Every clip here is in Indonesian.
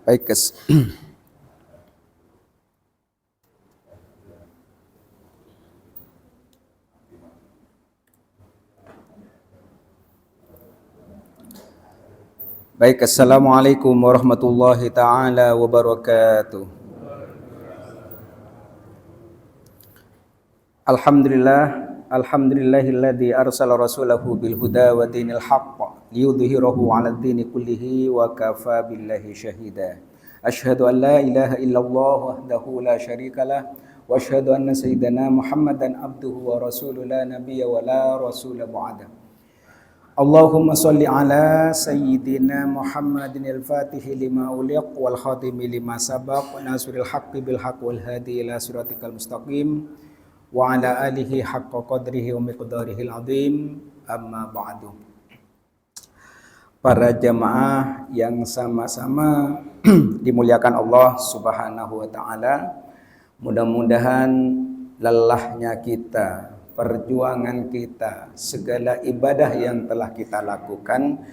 Baik, guys. Baik, assalamualaikum warahmatullahi taala wabarakatuh. Alhamdulillahilladzi arsala rasulahu bil huda wa dinil haqq liyudhhirahu 'alad dini kullihi wa kafa billahi syahida. Asyhadu an la ilaha illallah wahdahu la syarikalah wa asyhadu anna sayyidana Muhammadan abduhu wa rasuluhu la nabiyya wa la rasula ba'da. Allahumma salli ala sayyidina Muhammadin al-fatihi lima uliq wal khatimi lima sabaq nasiril haqqi bil haqq wal hadi ila siratikal mustaqim wa ala alihi haqqa qadrihi wa miqdarihil azim, amma ba'du. Para jamaah yang sama-sama dimuliakan Allah Subhanahu wa taala, mudah-mudahan lelahnya kita, perjuangan kita, segala ibadah yang telah kita lakukan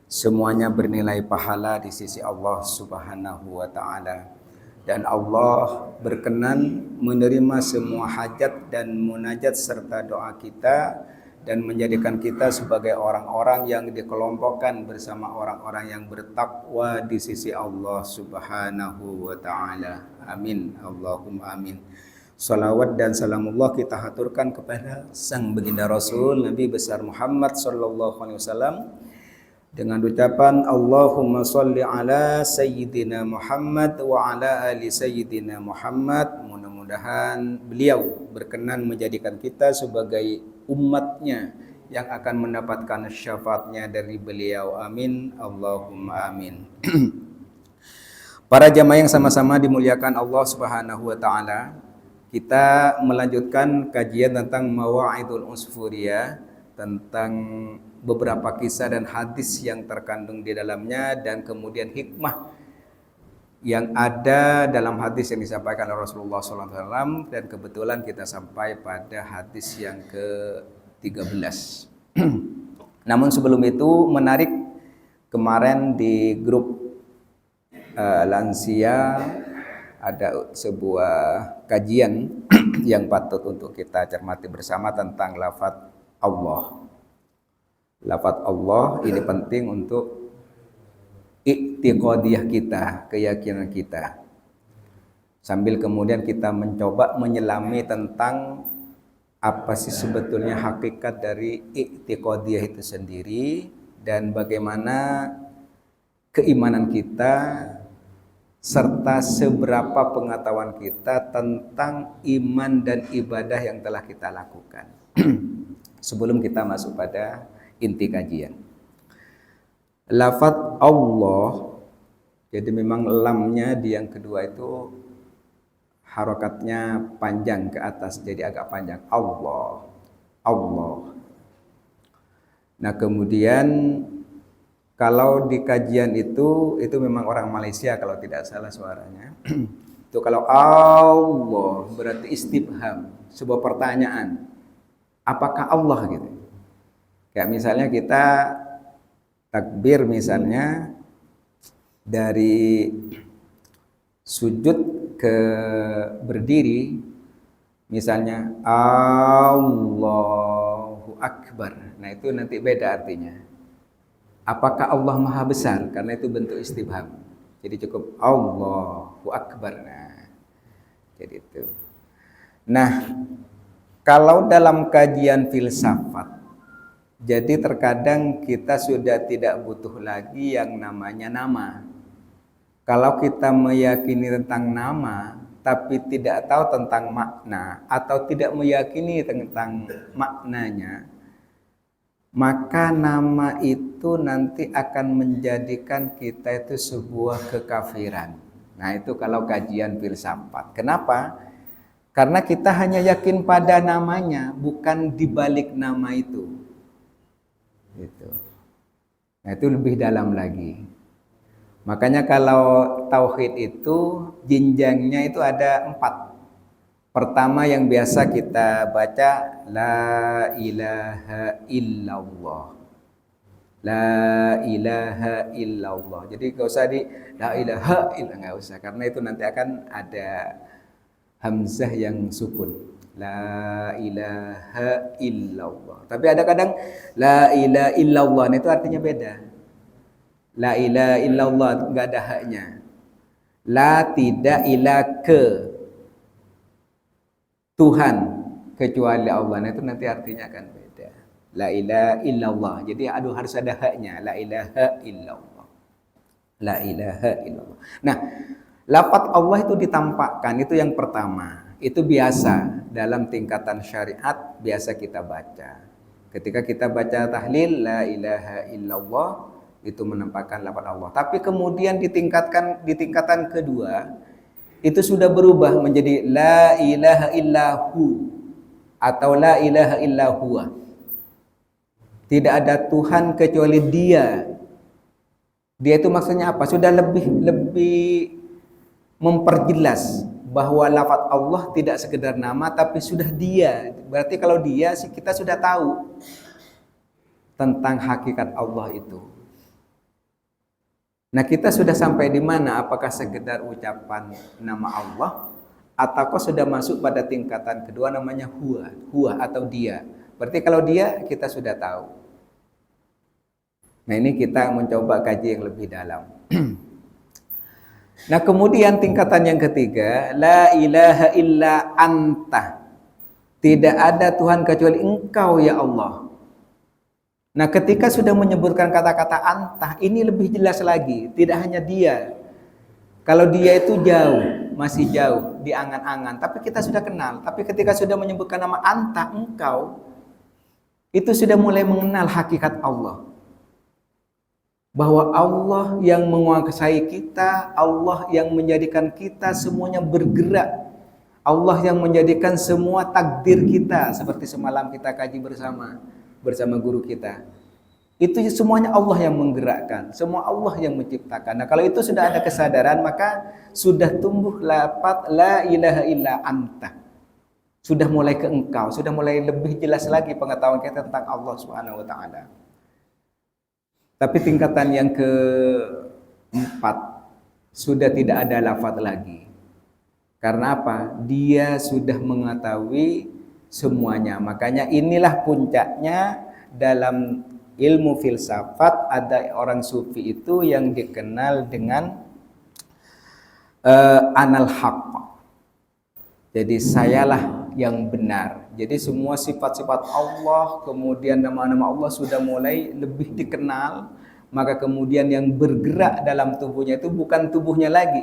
semuanya bernilai pahala di sisi Allah Subhanahu wa taala. Dan Allah berkenan menerima semua hajat dan munajat serta doa kita dan menjadikan kita sebagai orang-orang yang dikelompokkan bersama orang-orang yang bertakwa di sisi Allah Subhanahu wa taala. Amin. Allahumma amin. Salawat dan salamullah kita haturkan kepada sang baginda Rasul Nabi besar Muhammad sallallahu alaihi wasallam dengan ucapan Allahumma sholli ala sayyidina Muhammad wa ala ali sayyidina Muhammad. Mudah-mudahan beliau berkenan menjadikan kita sebagai umatnya yang akan mendapatkan syafaatnya dari beliau. Amin. Allahumma amin. Para jamaah yang sama-sama dimuliakan Allah Subhanahu wa taala, kita melanjutkan kajian tentang Mawa'idul Usfuriyah, tentang beberapa kisah dan hadis yang terkandung di dalamnya dan kemudian hikmah yang ada dalam hadis yang disampaikan oleh Rasulullah SAW, dan kebetulan kita sampai pada hadis yang ke-13. Namun sebelum itu menarik, kemarin di grup lansia ada sebuah kajian yang patut untuk kita cermati bersama tentang lafadz Allah. Lafadz Allah ini penting untuk i'tiqadiyah kita, keyakinan kita. Sambil kemudian kita mencoba menyelami tentang apa sih sebetulnya hakikat dari i'tiqadiyah itu sendiri dan bagaimana keimanan kita serta seberapa pengetahuan kita tentang iman dan ibadah yang telah kita lakukan. Sebelum kita masuk pada inti kajian, lafadz Allah, jadi memang lamnya di yang kedua itu harokatnya panjang ke atas, jadi agak panjang. Allah, Allah. Nah kemudian kalau di kajian itu memang orang Malaysia kalau tidak salah suaranya. Itu kalau Allah berarti istifham, sebuah pertanyaan. Apakah Allah gitu? Kayak misalnya kita takbir misalnya dari sujud ke berdiri, misalnya Allahu Akbar. Nah itu nanti beda artinya. Apakah Allah Maha Besar? Karena itu bentuk istifham. Jadi cukup Allahu Akbar. Nah, jadi itu. Nah, kalau dalam kajian filsafat, jadi terkadang kita sudah tidak butuh lagi yang namanya nama. Kalau kita meyakini tentang nama, tapi tidak tahu tentang makna, atau tidak meyakini tentang maknanya, maka nama itu nanti akan menjadikan kita itu sebuah kekafiran. Nah itu kalau kajian filsafat. Kenapa? Karena kita hanya yakin pada namanya, bukan dibalik nama itu. Gitu. Nah itu lebih dalam lagi. Makanya kalau tauhid itu jenjangnya itu ada 4. Pertama yang biasa kita baca, la ilaha illallah. La ilaha illallah. Jadi enggak usah la ilaha illallah, enggak usah, karena itu nanti akan ada hamzah yang sukun. La ilaha illallah. Tapi ada kadang la ilaha illallah itu artinya beda. La ilaha illallah enggak ada haknya. La tidak ilah ke Tuhan kecuali Allah. Nah, itu nanti artinya akan beda. La ilaha illallah. Jadi harus ada haknya. La ilaha illallah. La ilaha illallah. Nah, lafaz Allah itu ditampakkan, itu yang pertama. Itu biasa dalam tingkatan syariat, biasa kita baca. Ketika kita baca tahlil la ilaha illallah, itu menampakkan lafaz Allah. Tapi kemudian di tingkatan kedua, itu sudah berubah menjadi la ilaha illahu atau la ilaha illahuwa. Tidak ada Tuhan kecuali Dia. Dia itu maksudnya apa? Sudah lebih memperjelas bahwa lafaz Allah tidak sekedar nama tapi sudah Dia. Berarti kalau Dia sih kita sudah tahu tentang hakikat Allah itu. Nah, kita sudah sampai di mana? Apakah sekedar ucapan nama Allah ataukah sudah masuk pada tingkatan kedua namanya huwa atau Dia. Berarti kalau Dia kita sudah tahu. Nah, ini kita mencoba kaji yang lebih dalam. Nah, kemudian tingkatan yang ketiga, la ilaha illa anta. Tidak ada Tuhan kecuali Engkau ya Allah. Nah, ketika sudah menyebutkan kata-kata anta, ini lebih jelas lagi. Tidak hanya Dia. Kalau Dia itu jauh, masih jauh, di angan-angan. Tapi kita sudah kenal. Tapi ketika sudah menyebutkan nama anta, Engkau, itu sudah mulai mengenal hakikat Allah. Bahwa Allah yang menguasai kita, Allah yang menjadikan kita semuanya bergerak, Allah yang menjadikan semua takdir kita, seperti semalam kita kaji bersama guru kita. Itu semuanya Allah yang menggerakkan, semua Allah yang menciptakan. Nah, kalau itu sudah ada kesadaran, maka sudah tumbuh lafaz la ilaha illa anta. Sudah mulai ke Engkau, sudah mulai lebih jelas lagi pengetahuan kita tentang Allah Subhanahu wa taala. Tapi tingkatan yang keempat sudah tidak ada lafaz lagi. Karena apa? Dia sudah mengetahui semuanya. Makanya inilah puncaknya dalam ilmu filsafat. Ada orang sufi itu yang dikenal dengan anal haq. Jadi sayalah yang benar. Jadi semua sifat-sifat Allah, kemudian nama-nama Allah sudah mulai lebih dikenal. Maka kemudian yang bergerak dalam tubuhnya itu bukan tubuhnya lagi,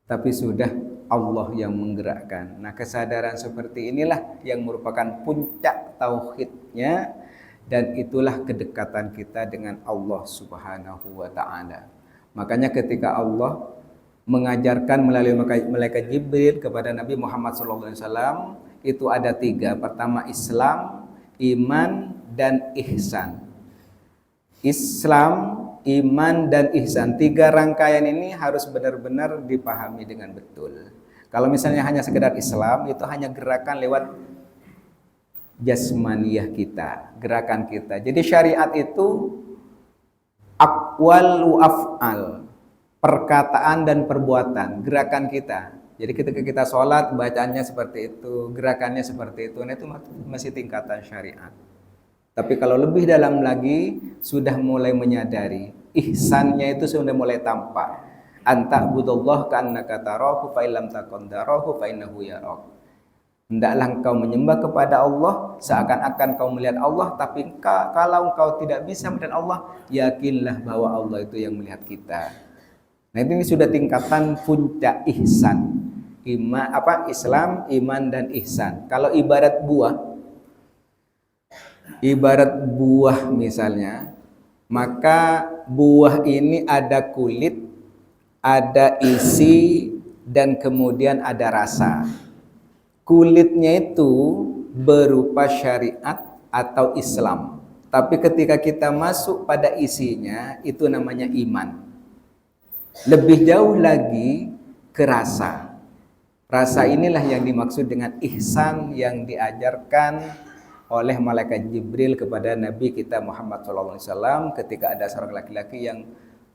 tapi sudah Allah yang menggerakkan. Nah, kesadaran seperti inilah yang merupakan puncak tauhidnya, dan itulah kedekatan kita dengan Allah Subhanahu wa taala. Makanya ketika Allah mengajarkan melalui malaikat Jibril kepada Nabi Muhammad SAW, itu ada 3. Pertama Islam, iman, dan ihsan. Islam, iman, dan ihsan. 3 rangkaian ini harus benar-benar dipahami dengan betul. Kalau misalnya hanya sekedar Islam, itu hanya gerakan lewat jasmaniyah kita, gerakan kita. Jadi syariat itu aqwal wa af'al, perkataan dan perbuatan, gerakan kita. Jadi ketika kita sholat, bacaannya seperti itu, gerakannya seperti itu. Nah, itu masih tingkatan syariat. Tapi kalau lebih dalam lagi, sudah mulai menyadari, ihsannya itu sudah mulai tampak. Anta budullah ka'annaka tarahu fa illam takun tarahu fa innahu yarak. Hendaklah engkau menyembah kepada Allah seakan-akan kau melihat Allah, tapi kalau engkau tidak bisa melihat Allah, yakinlah bahwa Allah itu yang melihat kita. Nah, ini sudah tingkatan puncak ihsan. Islam, iman, dan ihsan. Kalau ibarat buah misalnya, maka buah ini ada kulit, ada isi, dan kemudian ada rasa. Kulitnya itu berupa syariat atau Islam. Tapi ketika kita masuk pada isinya, itu namanya iman. Lebih jauh lagi ke rasa. Rasa inilah yang dimaksud dengan ihsan yang diajarkan oleh malaikat Jibril kepada Nabi kita Muhammad SAW ketika ada seorang laki-laki yang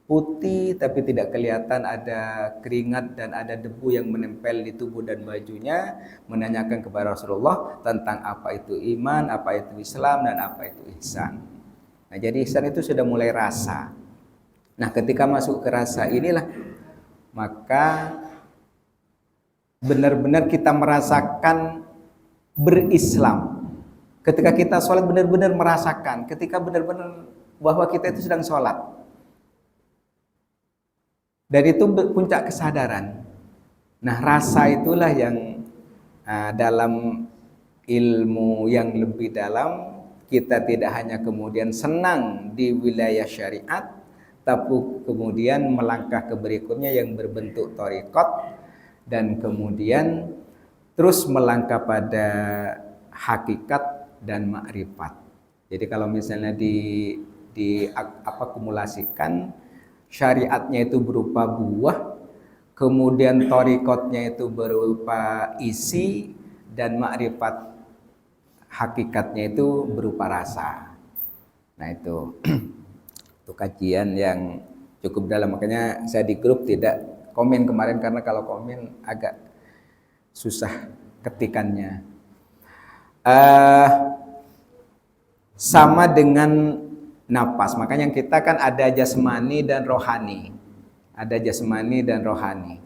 putih tapi tidak kelihatan ada keringat dan ada debu yang menempel di tubuh dan bajunya, menanyakan kepada Rasulullah tentang apa itu iman, apa itu Islam, dan apa itu ihsan. Nah, jadi ihsan itu sudah mulai rasa. Nah, ketika masuk ke rasa inilah maka benar-benar kita merasakan berislam. Ketika kita sholat benar-benar merasakan, ketika benar-benar bahwa kita itu sedang sholat. Dan itu puncak kesadaran. Nah, rasa itulah yang dalam ilmu yang lebih dalam, kita tidak hanya kemudian senang di wilayah syariat, tapi kemudian melangkah ke berikutnya yang berbentuk thariqat, dan kemudian terus melangkah pada hakikat dan makrifat. Jadi kalau misalnya kumulasikan, syariatnya itu berupa buah, kemudian thariqatnya itu berupa isi, dan makrifat hakikatnya itu berupa rasa. Nah, itu kajian yang cukup dalam, makanya saya di grup tidak komen kemarin karena kalau komen agak susah ketikannya. Sama dengan napas, makanya kita kan ada jasmani dan rohani, ada jasmani dan rohani.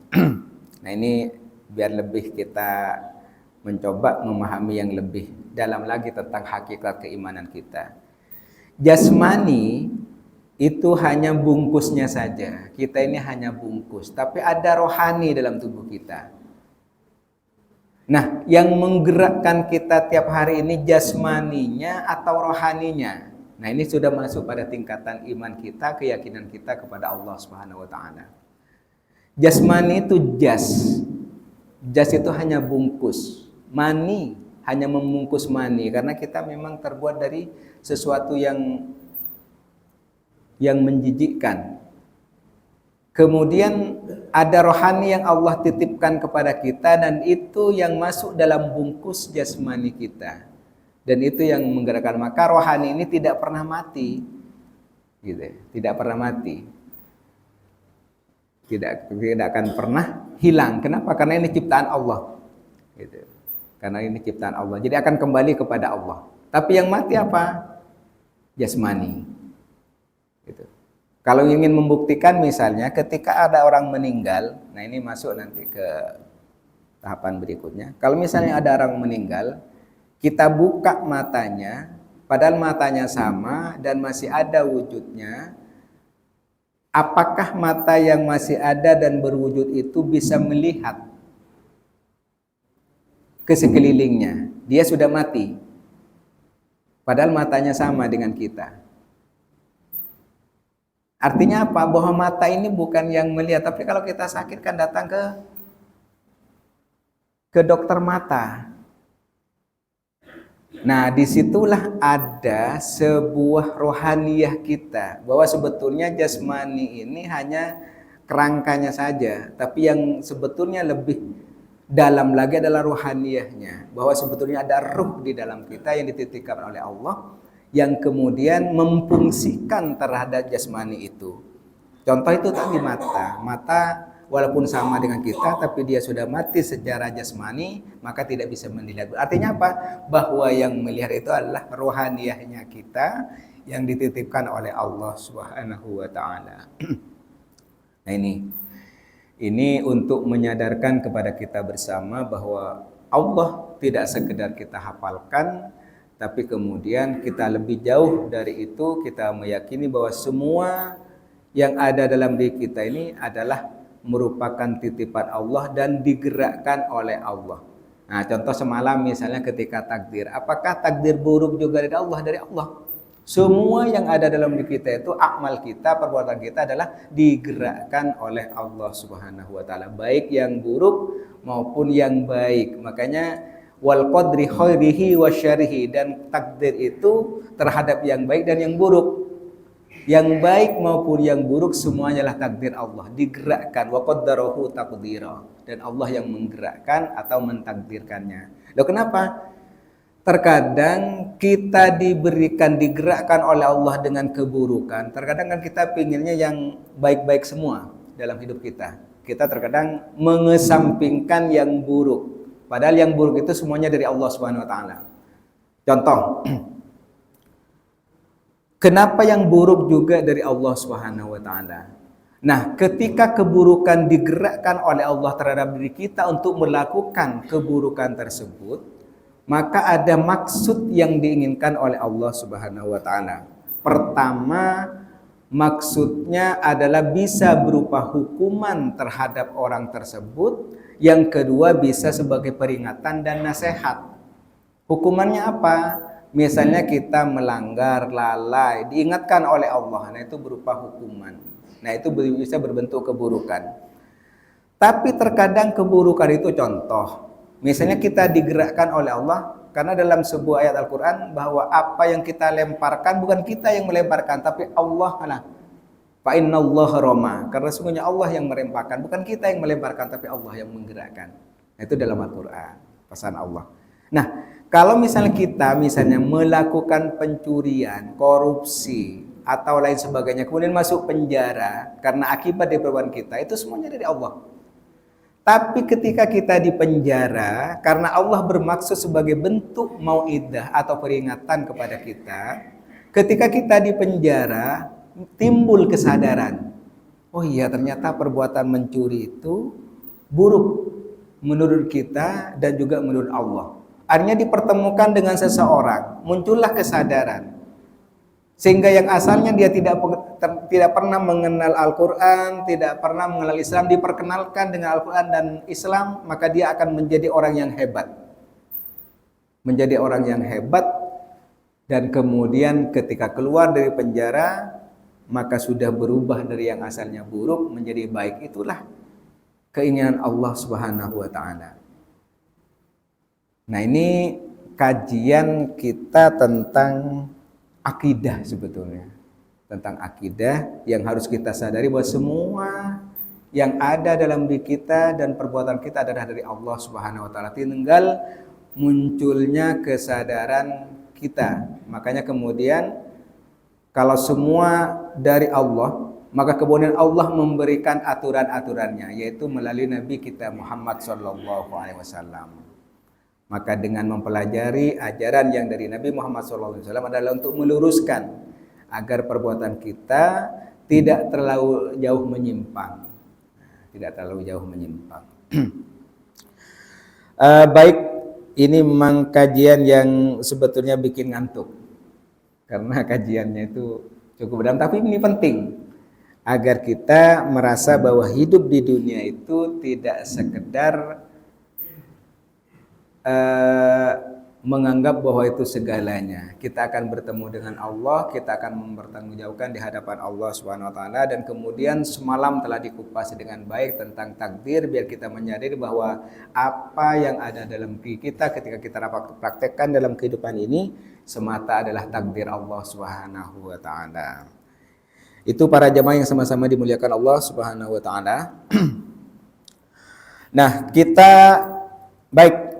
Nah, ini biar lebih kita mencoba memahami yang lebih dalam lagi tentang hakikat keimanan kita. Jasmani itu hanya bungkusnya saja, kita ini hanya bungkus, tapi ada rohani dalam tubuh kita. Nah, yang menggerakkan kita tiap hari ini jasmaninya atau rohaninya. Nah, ini sudah masuk pada tingkatan iman kita, keyakinan kita kepada Allah Subhanahu wa taala. Jasmani itu jas. Jas itu hanya bungkus. Mani hanya membungkus mani karena kita memang terbuat dari sesuatu yang menjijikkan. Kemudian ada rohani yang Allah titipkan kepada kita, dan itu yang masuk dalam bungkus jasmani kita, dan itu yang menggerakkan. Maka rohani ini tidak pernah mati, gitu, tidak pernah mati, tidak akan pernah hilang. Kenapa? Karena ini ciptaan Allah, gitu. Karena ini ciptaan Allah, jadi akan kembali kepada Allah. Tapi yang mati apa? Jasmani, gitu. Kalau ingin membuktikan, misalnya ketika ada orang meninggal, nah ini masuk nanti ke tahapan berikutnya. Kalau misalnya ada orang meninggal, kita buka matanya, padahal matanya sama dan masih ada wujudnya, apakah mata yang masih ada dan berwujud itu bisa melihat ke sekelilingnya? Dia sudah mati, padahal matanya sama dengan kita. Artinya apa? Bahwa mata ini bukan yang melihat, tapi kalau kita sakit kan datang ke dokter mata. Nah, disitulah ada sebuah rohaniyah kita, bahwa sebetulnya jasmani ini hanya kerangkanya saja, tapi yang sebetulnya lebih dalam lagi adalah rohaniyahnya, bahwa sebetulnya ada ruh di dalam kita yang dititipkan oleh Allah, yang kemudian memfungsikan terhadap jasmani itu. Contoh itu tadi mata walaupun sama dengan kita, tapi dia sudah mati secara jasmani, maka tidak bisa melihat. Artinya apa? Bahwa yang melihat itu adalah rohaniyahnya kita yang dititipkan oleh Allah Subhanahu wa taala. Nah, ini untuk menyadarkan kepada kita bersama bahwa Allah tidak sekedar kita hafalkan, tapi kemudian kita lebih jauh dari itu, kita meyakini bahwa semua yang ada dalam diri kita ini adalah merupakan titipan Allah dan digerakkan oleh Allah. Nah, contoh semalam misalnya ketika takdir, apakah takdir buruk juga dari Allah? Dari Allah. Semua yang ada dalam diri kita itu, amal kita, perbuatan kita adalah digerakkan oleh Allah Subhanahu wa taala, baik yang buruk maupun yang baik. Makanya wal qadri khairihi wa syarihi, dan takdir itu terhadap yang baik dan yang buruk. Yang baik maupun yang buruk semuanya adalah takdir Allah, digerakkan, wa qaddarahu taqdira, dan Allah yang menggerakkan atau mentakdirkannya. Loh, kenapa? terkadang kita digerakkan oleh Allah dengan keburukan. Terkadang kan kita pinginnya yang baik-baik semua dalam hidup kita. Kita terkadang mengesampingkan yang buruk. Padahal yang buruk itu semuanya dari Allah Subhanahu wa taala. Contoh, kenapa yang buruk juga dari Allah Subhanahu wa taala? Nah, ketika keburukan digerakkan oleh Allah terhadap diri kita untuk melakukan keburukan tersebut, maka ada maksud yang diinginkan oleh Allah Subhanahu wa taala. Pertama, maksudnya adalah bisa berupa hukuman terhadap orang tersebut. Yang kedua, bisa sebagai peringatan dan nasihat. Hukumannya apa? Misalnya kita melanggar, lalai, diingatkan oleh Allah. Nah, itu berupa hukuman. Nah, itu bisa berbentuk keburukan. Tapi terkadang keburukan itu contoh. Misalnya kita digerakkan oleh Allah, karena dalam sebuah ayat Al-Quran bahwa apa yang kita lemparkan bukan kita yang melemparkan, tapi Allah. Fa innallaha rama. Karena sungguhnya Allah yang melemparkan, bukan kita yang melemparkan, tapi Allah yang menggerakkan. Nah, itu dalam Al-Quran, pesan Allah. Nah, kalau misalnya kita melakukan pencurian, korupsi, atau lain sebagainya, kemudian masuk penjara karena akibat dari perbuatan kita, itu semuanya dari Allah. Tapi ketika kita di penjara, karena Allah bermaksud sebagai bentuk mau'idah atau peringatan kepada kita, ketika kita di penjara, timbul kesadaran. Oh iya, ternyata perbuatan mencuri itu buruk menurut kita dan juga menurut Allah. Artinya dipertemukan dengan seseorang, muncullah kesadaran. Sehingga yang asalnya dia tidak pernah mengenal Al-Quran, tidak pernah mengenal Islam, diperkenalkan dengan Al-Quran dan Islam, maka dia akan menjadi orang yang hebat. Menjadi orang yang hebat, dan kemudian ketika keluar dari penjara, maka sudah berubah dari yang asalnya buruk menjadi baik. Itulah keinginan Allah Subhanahu wa taala. Nah, ini kajian kita tentang akidah sebetulnya. Tentang akidah yang harus kita sadari bahwa semua yang ada dalam diri kita dan perbuatan kita adalah dari Allah Subhanahu wa taala. Tinggal munculnya kesadaran kita. Makanya kemudian kalau semua dari Allah, maka kemudian Allah memberikan aturan-aturannya, yaitu melalui Nabi kita Muhammad SAW. Maka dengan mempelajari ajaran yang dari Nabi Muhammad SAW adalah untuk meluruskan agar perbuatan kita tidak terlalu jauh menyimpang. Baik, ini memang kajian yang sebetulnya bikin ngantuk. Karena kajiannya itu cukup dalam, tapi ini penting agar kita merasa bahwa hidup di dunia itu tidak sekedar menganggap bahwa itu segalanya. Kita akan bertemu dengan Allah, kita akan mempertanggungjawabkan di hadapan Allah Subhanahu wa taala, dan kemudian semalam telah dikupas dengan baik tentang takdir, biar kita menyadari bahwa apa yang ada dalam diri kita ketika kita praktekkan dalam kehidupan ini semata adalah takdir Allah Subhanahu wa taala. Itu para jamaah yang sama-sama dimuliakan Allah Subhanahu wa taala. Nah, kita baik,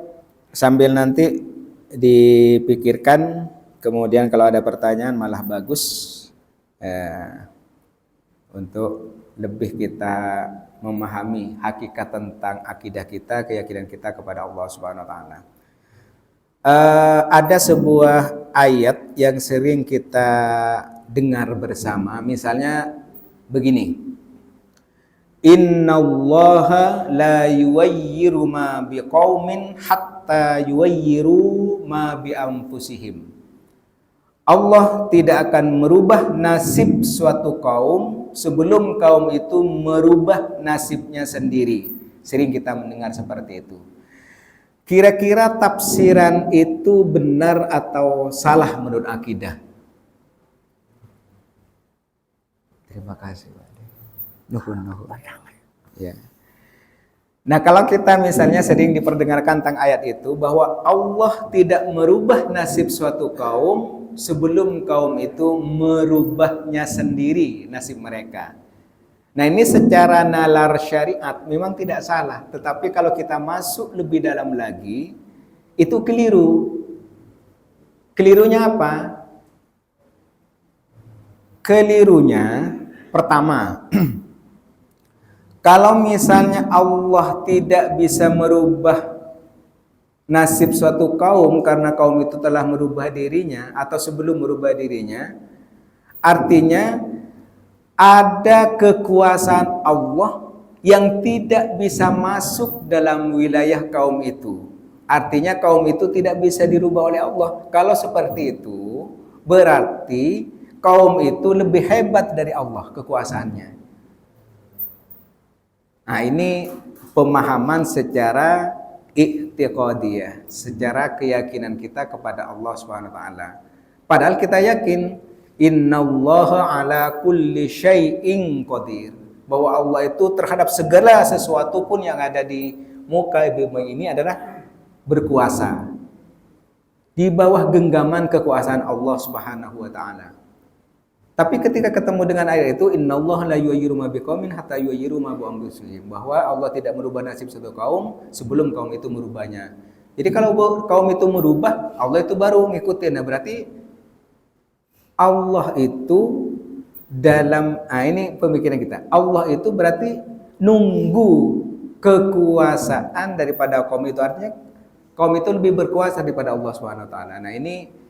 sambil nanti dipikirkan, kemudian kalau ada pertanyaan malah bagus untuk lebih kita memahami hakikat tentang akidah kita, keyakinan kita kepada Allah Subhanahu wa taala. Ada sebuah ayat yang sering kita dengar bersama, misalnya begini: Innallaha la yuwayyiru ma biqaumin hatta yuwayyiru ma bi anfusihim. Allah tidak akan merubah nasib suatu kaum sebelum kaum itu merubah nasibnya sendiri. Sering kita mendengar seperti itu. Kira-kira tafsiran itu benar atau salah menurut akidah? Terima kasih, Pak. Nuhun. Ya. Nah, kalau kita misalnya sering diperdengarkan tentang ayat itu bahwa Allah tidak merubah nasib suatu kaum sebelum kaum itu merubahnya sendiri nasib mereka. Nah, ini secara nalar syariat memang tidak salah, tetapi kalau kita masuk lebih dalam lagi itu keliru. Kelirunya apa? Kelirunya pertama, kalau misalnya Allah tidak bisa merubah nasib suatu kaum karena kaum itu telah merubah dirinya atau sebelum merubah dirinya, artinya ada kekuasaan Allah yang tidak bisa masuk dalam wilayah kaum itu. Artinya kaum itu tidak bisa dirubah oleh Allah. Kalau seperti itu, berarti kaum itu lebih hebat dari Allah kekuasaannya. Nah, ini pemahaman secara i'tiqadiyah, secara keyakinan kita kepada Allah Subhanahu wa taala. Padahal kita yakin innallaha ala kulli syai'in qadir, bahwa Allah itu terhadap segala sesuatu pun yang ada di muka bumi ini adalah berkuasa. Di bawah genggaman kekuasaan Allah Subhanahu wa taala. Tapi ketika ketemu dengan ayat itu, innallaha la yughayyiru ma biqaumin hatta yughayyiru ma bi anfusihim, bahwa Allah tidak merubah nasib satu kaum sebelum kaum itu merubahnya. Jadi kalau kaum itu merubah, Allah itu baru ngikutin. Nah, berarti Allah itu dalam ini pemikiran kita. Allah itu berarti nunggu kekuasaan daripada kaum itu, artinya kaum itu lebih berkuasa daripada Allah Subhanahu wa taala. Nah, ini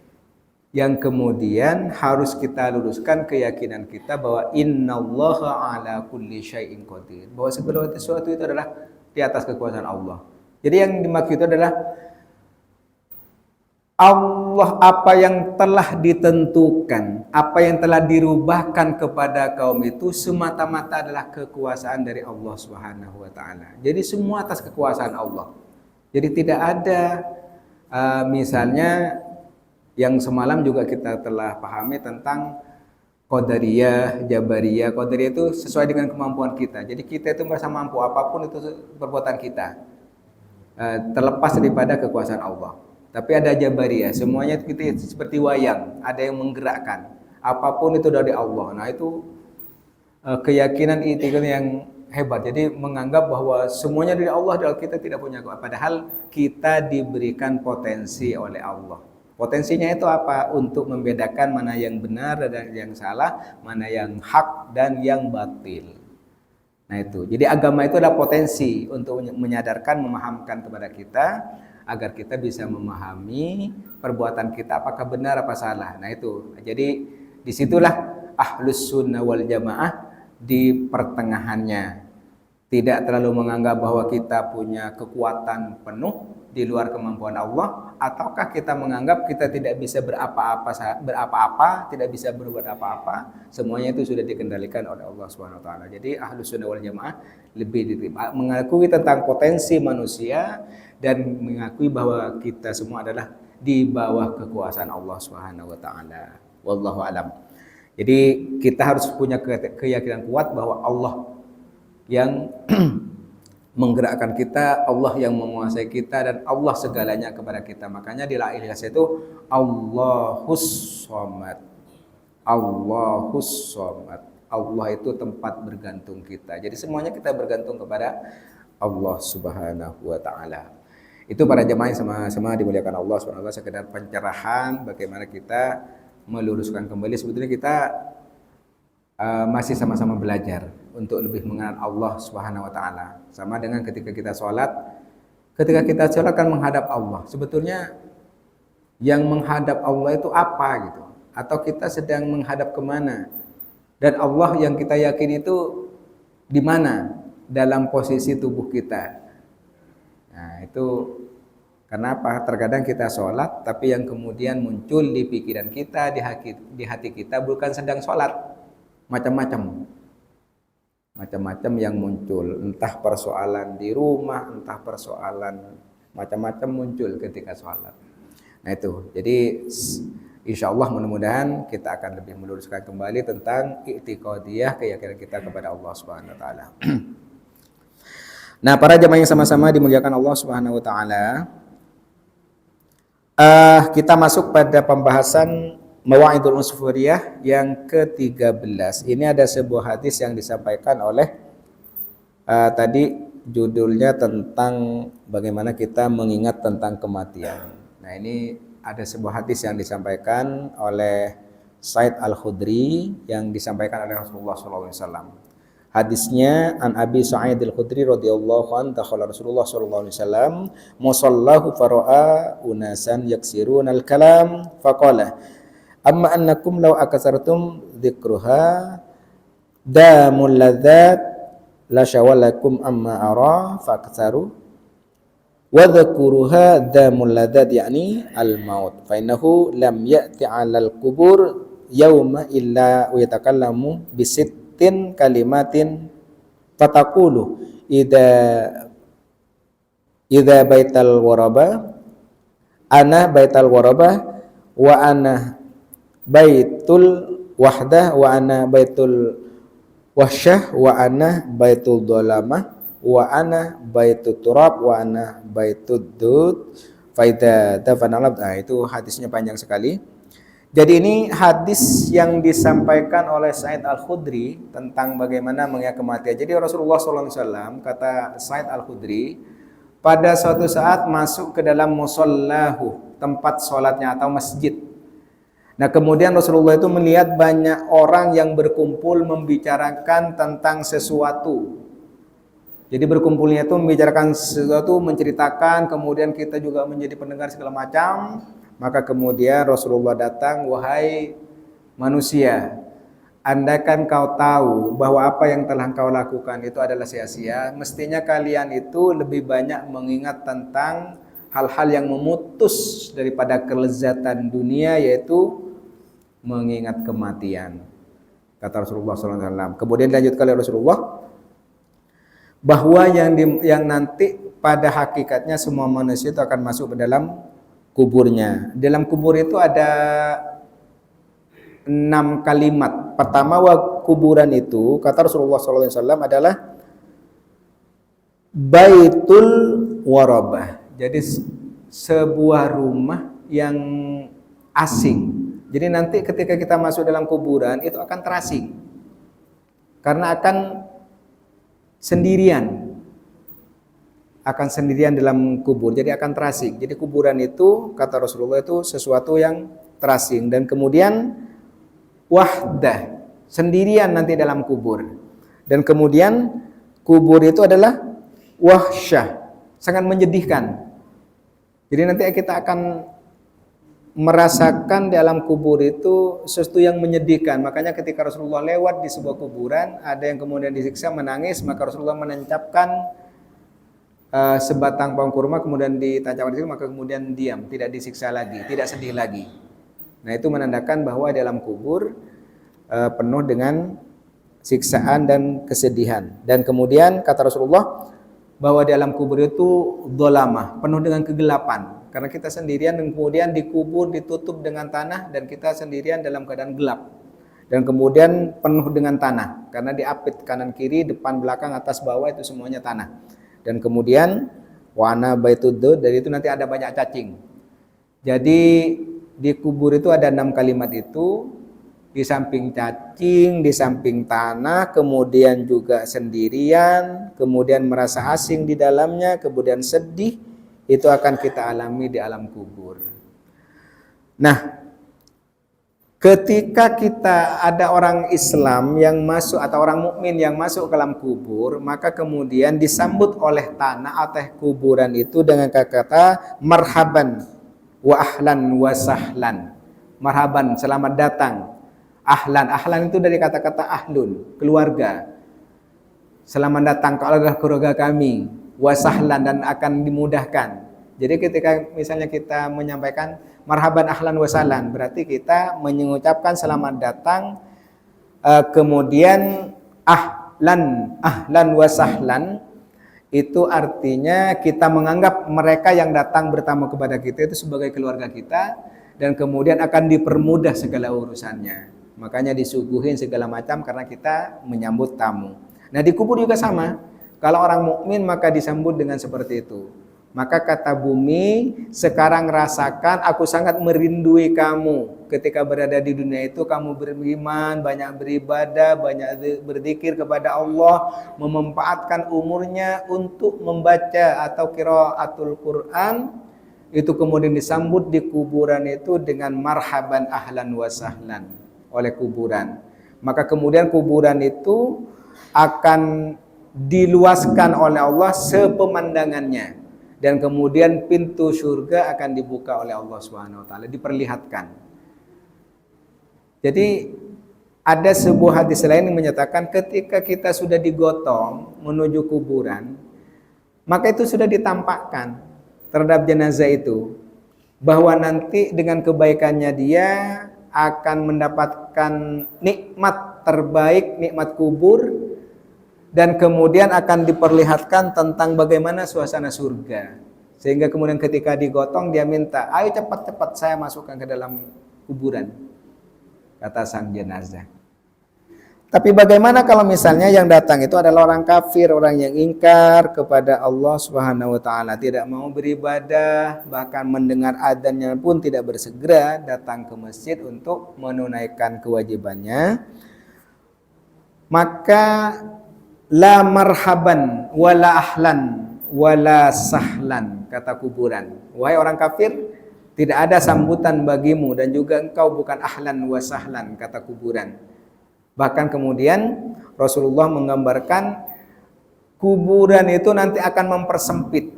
yang kemudian harus kita luruskan keyakinan kita bahwa innallaha ala kulli syai'in qadir, bahwa segala sesuatu itu adalah di atas kekuasaan Allah. Jadi yang dimaksud itu adalah Allah, apa yang telah ditentukan, apa yang telah dirubahkan kepada kaum itu semata-mata adalah kekuasaan dari Allah Subhanahu wa taala. Jadi semua atas kekuasaan Allah. Jadi tidak ada misalnya yang semalam juga kita telah pahami tentang Qadariyah, Jabariyah. Qadariyah itu sesuai dengan kemampuan kita. Jadi kita itu merasa mampu apapun itu perbuatan kita, terlepas daripada kekuasaan Allah. Tapi ada Jabariyah, semuanya itu kita seperti wayang, ada yang menggerakkan. Apapun itu dari Allah. Nah, itu keyakinan itu yang hebat. Jadi menganggap bahwa semuanya dari Allah, dan kita tidak punya. Padahal kita diberikan potensi oleh Allah. Potensinya itu apa? Untuk membedakan mana yang benar dan yang salah, mana yang hak dan yang batil. Nah, itu. Jadi agama itu adalah potensi untuk menyadarkan, memahamkan kepada kita agar kita bisa memahami perbuatan kita apakah benar apa salah. Nah, itu. Jadi disitulah Ahlus Sunnah wal Jamaah di pertengahannya. Tidak terlalu menganggap bahwa kita punya kekuatan penuh di luar kemampuan Allah, ataukah kita menganggap kita tidak bisa berapa-apa, tidak bisa berbuat apa-apa, semuanya itu sudah dikendalikan oleh Allah Subhanahu wa taala. Jadi Ahlus Sunnah wal Jamaah lebih mengakui tentang potensi manusia dan mengakui bahwa kita semua adalah di bawah kekuasaan Allah Subhanahu wa taala. Wallahu alam. Jadi kita harus punya keyakinan kuat bahwa Allah yang menggerakkan kita, Allah yang menguasai kita, dan Allah segalanya kepada kita. Makanya di la ilaha illallah itu Allahus Somad. Allahus Somad. Allah itu tempat bergantung kita. Jadi semuanya kita bergantung kepada Allah Subhanahu wa taala. Itu para jemaah yang sama-sama dimuliakan Allah Subhanahu wa taala, sekedar pencerahan bagaimana kita meluruskan kembali. Sebetulnya kita masih sama-sama belajar untuk lebih mengenal Allah Subhanahu wa taala. Sama dengan ketika kita sholat kan menghadap Allah. Sebetulnya yang menghadap Allah itu apa gitu? Atau kita sedang menghadap kemana? Dan Allah yang kita yakin itu di mana dalam posisi tubuh kita? Nah, itu kenapa terkadang kita sholat, tapi yang kemudian muncul di pikiran kita, di hati kita bukan sedang sholat. Macam-macam yang muncul, entah persoalan di rumah, entah persoalan macam-macam muncul ketika sholat. Nah, itu. Jadi insya Allah mudah-mudahan kita akan lebih meluruskan kembali tentang i'tiqadiyah, keyakinan kita kepada Allah Subhanahu wa taala. Nah, para jemaah yang sama-sama dimuliakan Allah Subhanahu wa taala, kita masuk pada pembahasan Mawa'idul Usfuriyah yang ke-13. Ini ada sebuah hadis yang disampaikan oleh tadi judulnya tentang bagaimana kita mengingat tentang kematian. Nah, ini ada sebuah hadis yang disampaikan oleh Sa'id Al-Khudri yang disampaikan oleh Rasulullah SAW. Hadisnya an Abi Sa'id Al-Khudri radhiyallahu anhu dakhala Rasulullah sallallahu alaihi wasallam musallahu fara'a unasan yaksiruna al-kalam faqala amma annakum law akasartum dzikruha damul ladzat la syawalakum amma ara faqtaru wa dzkuruha damul ladzat yakni al-maut fa innahu lam ya'ti 'alal qubur yauma illa wa yatakallamu bisit kalimatin fataqulu idza baital waraba ana baital waraba wa ana baitul wahdah wa ana baitul wahsyah wa ana baitul dhalamah wa ana baitul turab wa ana baitud dud faida tafanalab. Itu hadisnya panjang sekali. Jadi ini hadis yang disampaikan oleh Sa'id Al-Khudri tentang bagaimana mengingat kematian. Jadi Rasulullah SAW, kata Sa'id Al-Khudri, pada suatu saat masuk ke dalam musallahu, tempat sholatnya atau masjid. Nah kemudian Rasulullah itu melihat banyak orang yang berkumpul membicarakan tentang sesuatu. Jadi berkumpulnya itu membicarakan sesuatu, menceritakan, kemudian kita juga menjadi pendengar segala macam. Maka kemudian Rasulullah datang, wahai manusia, andaikan kau tahu bahwa apa yang telah kau lakukan itu adalah sia-sia, mestinya kalian itu lebih banyak mengingat tentang hal-hal yang memutus daripada kelezatan dunia, yaitu mengingat kematian. Kata Rasulullah SAW. Kemudian dilanjutkan oleh Rasulullah, bahwa yang nanti pada hakikatnya semua manusia itu akan masuk ke dalam kuburnya. Dalam kubur itu ada 6 kalimat. Pertama, kuburan itu kata Rasulullah SAW adalah baitul warabah. Jadi sebuah rumah yang asing. Jadi nanti ketika kita masuk dalam kuburan itu akan terasing. Karena akan sendirian. Akan sendirian dalam kubur, jadi akan terasing. Jadi kuburan itu kata Rasulullah itu sesuatu yang terasing, dan kemudian wahdah, sendirian nanti dalam kubur. Dan kemudian kubur itu adalah wahsyah, sangat menyedihkan. Jadi nanti kita akan merasakan dalam kubur itu sesuatu yang menyedihkan. Makanya ketika Rasulullah lewat di sebuah kuburan, ada yang kemudian disiksa menangis, maka Rasulullah menancapkan sebatang pohon kurma, kemudian ditancapkan di situ, maka kemudian diam, tidak disiksa lagi, tidak sedih lagi. Nah itu menandakan bahwa dalam kubur penuh dengan siksaan dan kesedihan. Dan kemudian kata Rasulullah bahwa dalam kubur itu dhalamah, penuh dengan kegelapan. Karena kita sendirian dan kemudian dikubur ditutup dengan tanah, dan kita sendirian dalam keadaan gelap. Dan kemudian penuh dengan tanah, karena diapit kanan kiri, depan belakang, atas bawah itu semuanya tanah. Dan kemudian wana baitud, dari itu nanti ada banyak cacing. Jadi di kubur itu ada 6 kalimat itu, di samping cacing, di samping tanah, kemudian juga sendirian, kemudian merasa asing di dalamnya, kemudian sedih, itu akan kita alami di alam kubur. Nah, ketika kita ada orang Islam yang masuk atau orang mukmin yang masuk ke dalam kubur, maka kemudian disambut oleh tanah atau kuburan itu dengan kata marhaban wa ahlan wa sahlan. Marhaban, selamat datang. Ahlan, ahlan itu dari kata-kata ahlun, keluarga. Selamat datang ke keluarga kami. Wa sahlan, dan akan dimudahkan. Jadi ketika misalnya kita menyampaikan marhaban ahlan wa sahlan, berarti kita mengucapkan selamat datang, kemudian ahlan wa sahlan itu artinya kita menganggap mereka yang datang bertamu kepada kita itu sebagai keluarga kita, dan kemudian akan dipermudah segala urusannya. Makanya disuguhin segala macam karena kita menyambut tamu. Nah di kubur juga sama. Kalau orang mukmin maka disambut dengan seperti itu. Maka kata bumi, sekarang rasakan aku sangat merindui kamu. Ketika berada di dunia itu kamu beriman, banyak beribadah, banyak berzikir kepada Allah, memanfaatkan umurnya untuk membaca atau qiraatul Quran, itu kemudian disambut di kuburan itu dengan marhaban ahlan wa sahlan oleh kuburan. Maka kemudian kuburan itu akan diluaskan oleh Allah sepemandangannya, dan kemudian pintu surga akan dibuka oleh Allah Subhanahu wa taala, diperlihatkan. Jadi ada sebuah hadis lain yang menyatakan ketika kita sudah digotong menuju kuburan, maka itu sudah ditampakkan terhadap jenazah itu bahwa nanti dengan kebaikannya dia akan mendapatkan nikmat terbaik, nikmat kubur, dan kemudian akan diperlihatkan tentang bagaimana suasana surga. Sehingga kemudian ketika digotong dia minta, ayo cepat-cepat saya masukkan ke dalam kuburan, kata sang jenazah. Tapi bagaimana kalau misalnya yang datang itu adalah orang kafir, orang yang ingkar kepada Allah Subhanahu wa taala, tidak mau beribadah, bahkan mendengar adzannya pun tidak bersegera datang ke masjid untuk menunaikan kewajibannya. Maka la marhaban wala ahlan wala sahlan, kata kuburan. Wahai orang kafir, tidak ada sambutan bagimu dan juga engkau bukan ahlan wa sahlan, kata kuburan. Bahkan kemudian Rasulullah menggambarkan kuburan itu nanti akan mempersempit.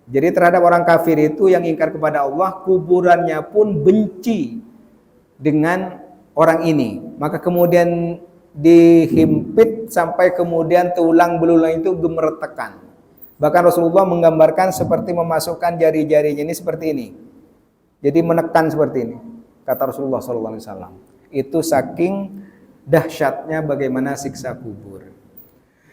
Jadi terhadap orang kafir itu yang ingkar kepada Allah, kuburannya pun benci dengan orang ini. Maka kemudian dihimpit sampai kemudian tulang belulang itu gemeretekan. Bahkan Rasulullah menggambarkan seperti memasukkan jari-jarinya ini seperti ini. Jadi menekan seperti ini, kata Rasulullah SAW. Itu saking dahsyatnya bagaimana siksa kubur.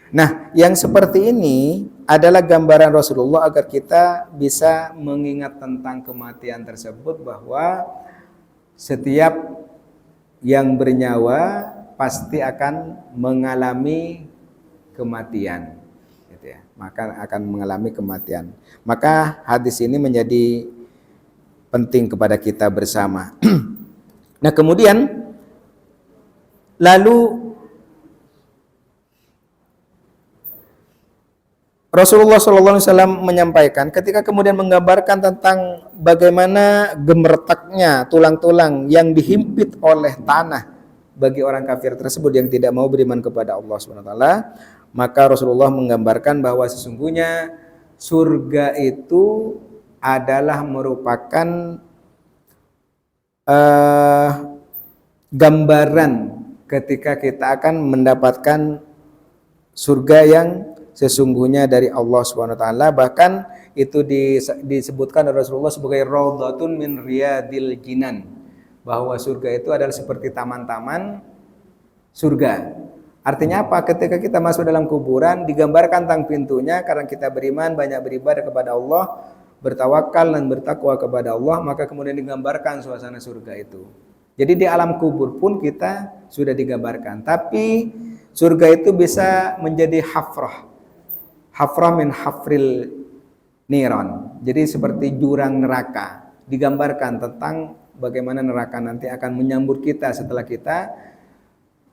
Nah, yang seperti ini adalah gambaran Rasulullah agar kita bisa mengingat tentang kematian tersebut, bahwa setiap yang bernyawa pasti akan mengalami kematian, gitu ya. Maka akan mengalami kematian. Maka hadis ini menjadi penting kepada kita bersama. Nah, kemudian lalu Rasulullah SAW menyampaikan ketika kemudian menggambarkan tentang bagaimana gemeretaknya tulang-tulang yang dihimpit oleh tanah bagi orang kafir tersebut yang tidak mau beriman kepada Allah SWT, maka Rasulullah menggambarkan bahwa sesungguhnya surga itu adalah merupakan gambaran ketika kita akan mendapatkan surga yang sesungguhnya dari Allah SWT. Bahkan itu disebutkan oleh Rasulullah sebagai raudhatun min riyadil jinan, bahwa surga itu adalah seperti taman-taman surga. Artinya apa? Ketika kita masuk dalam kuburan, digambarkan tentang pintunya, karena kita beriman, banyak beribadah kepada Allah, bertawakal dan bertakwa kepada Allah, maka kemudian digambarkan suasana surga itu. Jadi di alam kubur pun kita sudah digambarkan. Tapi surga itu bisa menjadi hafrah. Hafrah min hafril niran. Jadi seperti jurang neraka. Digambarkan tentang bagaimana neraka nanti akan menyambut kita setelah kita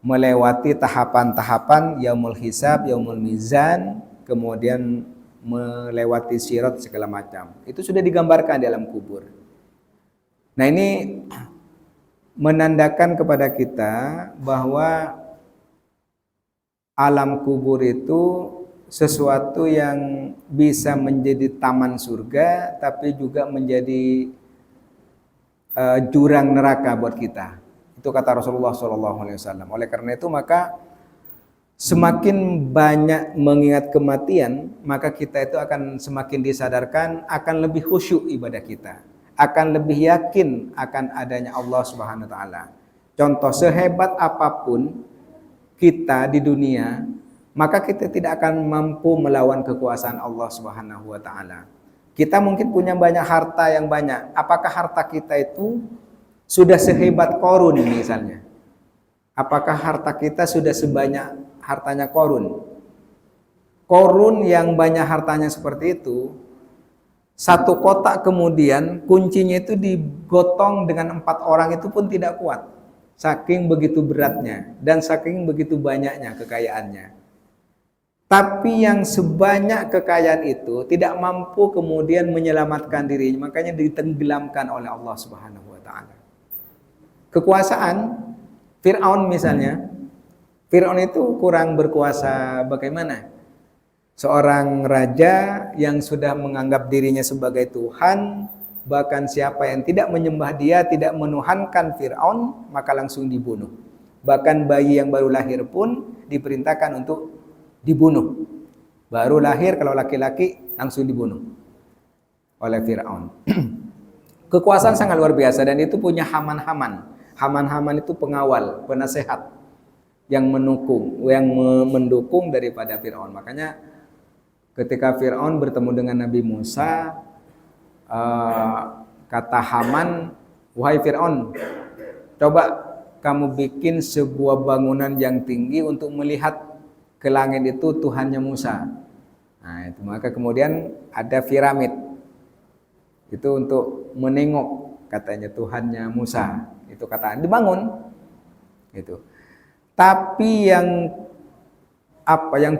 melewati tahapan-tahapan yaumul hisab, yaumul mizan, kemudian melewati sirat segala macam. Itu sudah digambarkan di alam kubur. Nah, ini menandakan kepada kita bahwa alam kubur itu sesuatu yang bisa menjadi taman surga, tapi juga menjadi jurang neraka buat kita. Itu kata Rasulullah SAW. Oleh karena itu maka semakin banyak mengingat kematian, maka kita itu akan semakin disadarkan, akan lebih khusyuk ibadah kita, akan lebih yakin akan adanya Allah Subhanahu wa taala. Contoh, sehebat apapun kita di dunia, maka kita tidak akan mampu melawan kekuasaan Allah Subhanahu wa taala. Kita mungkin punya banyak harta yang banyak. Apakah harta kita itu sudah sehebat Qarun misalnya? Apakah harta kita sudah sebanyak hartanya Qarun? Qarun yang banyak hartanya seperti itu, satu kotak kemudian kuncinya itu digotong dengan 4 orang itu pun tidak kuat. Saking begitu beratnya dan saking begitu banyaknya kekayaannya. Tapi yang sebanyak kekayaan itu tidak mampu kemudian menyelamatkan dirinya, makanya ditenggelamkan oleh Allah Subhanahu wa taala. Kekuasaan Firaun misalnya, Firaun itu kurang berkuasa bagaimana? Seorang raja yang sudah menganggap dirinya sebagai Tuhan, bahkan siapa yang tidak menyembah dia, tidak menuhankan Firaun, maka langsung dibunuh. Bahkan bayi yang baru lahir pun diperintahkan untuk dibunuh. Baru lahir kalau laki-laki langsung dibunuh oleh Firaun. Kekuasaan sangat luar biasa, dan itu punya Haman-Haman. Haman-Haman itu pengawal, penasehat yang mendukung daripada Firaun. Makanya ketika Firaun bertemu dengan Nabi Musa, kata Haman, "Wahai Firaun, coba kamu bikin sebuah bangunan yang tinggi untuk melihat ke langit itu Tuhannya Musa." Nah, itu maka kemudian ada piramid. Itu untuk menengok katanya Tuhannya Musa. Itu kata dibangun. Gitu. Tapi yang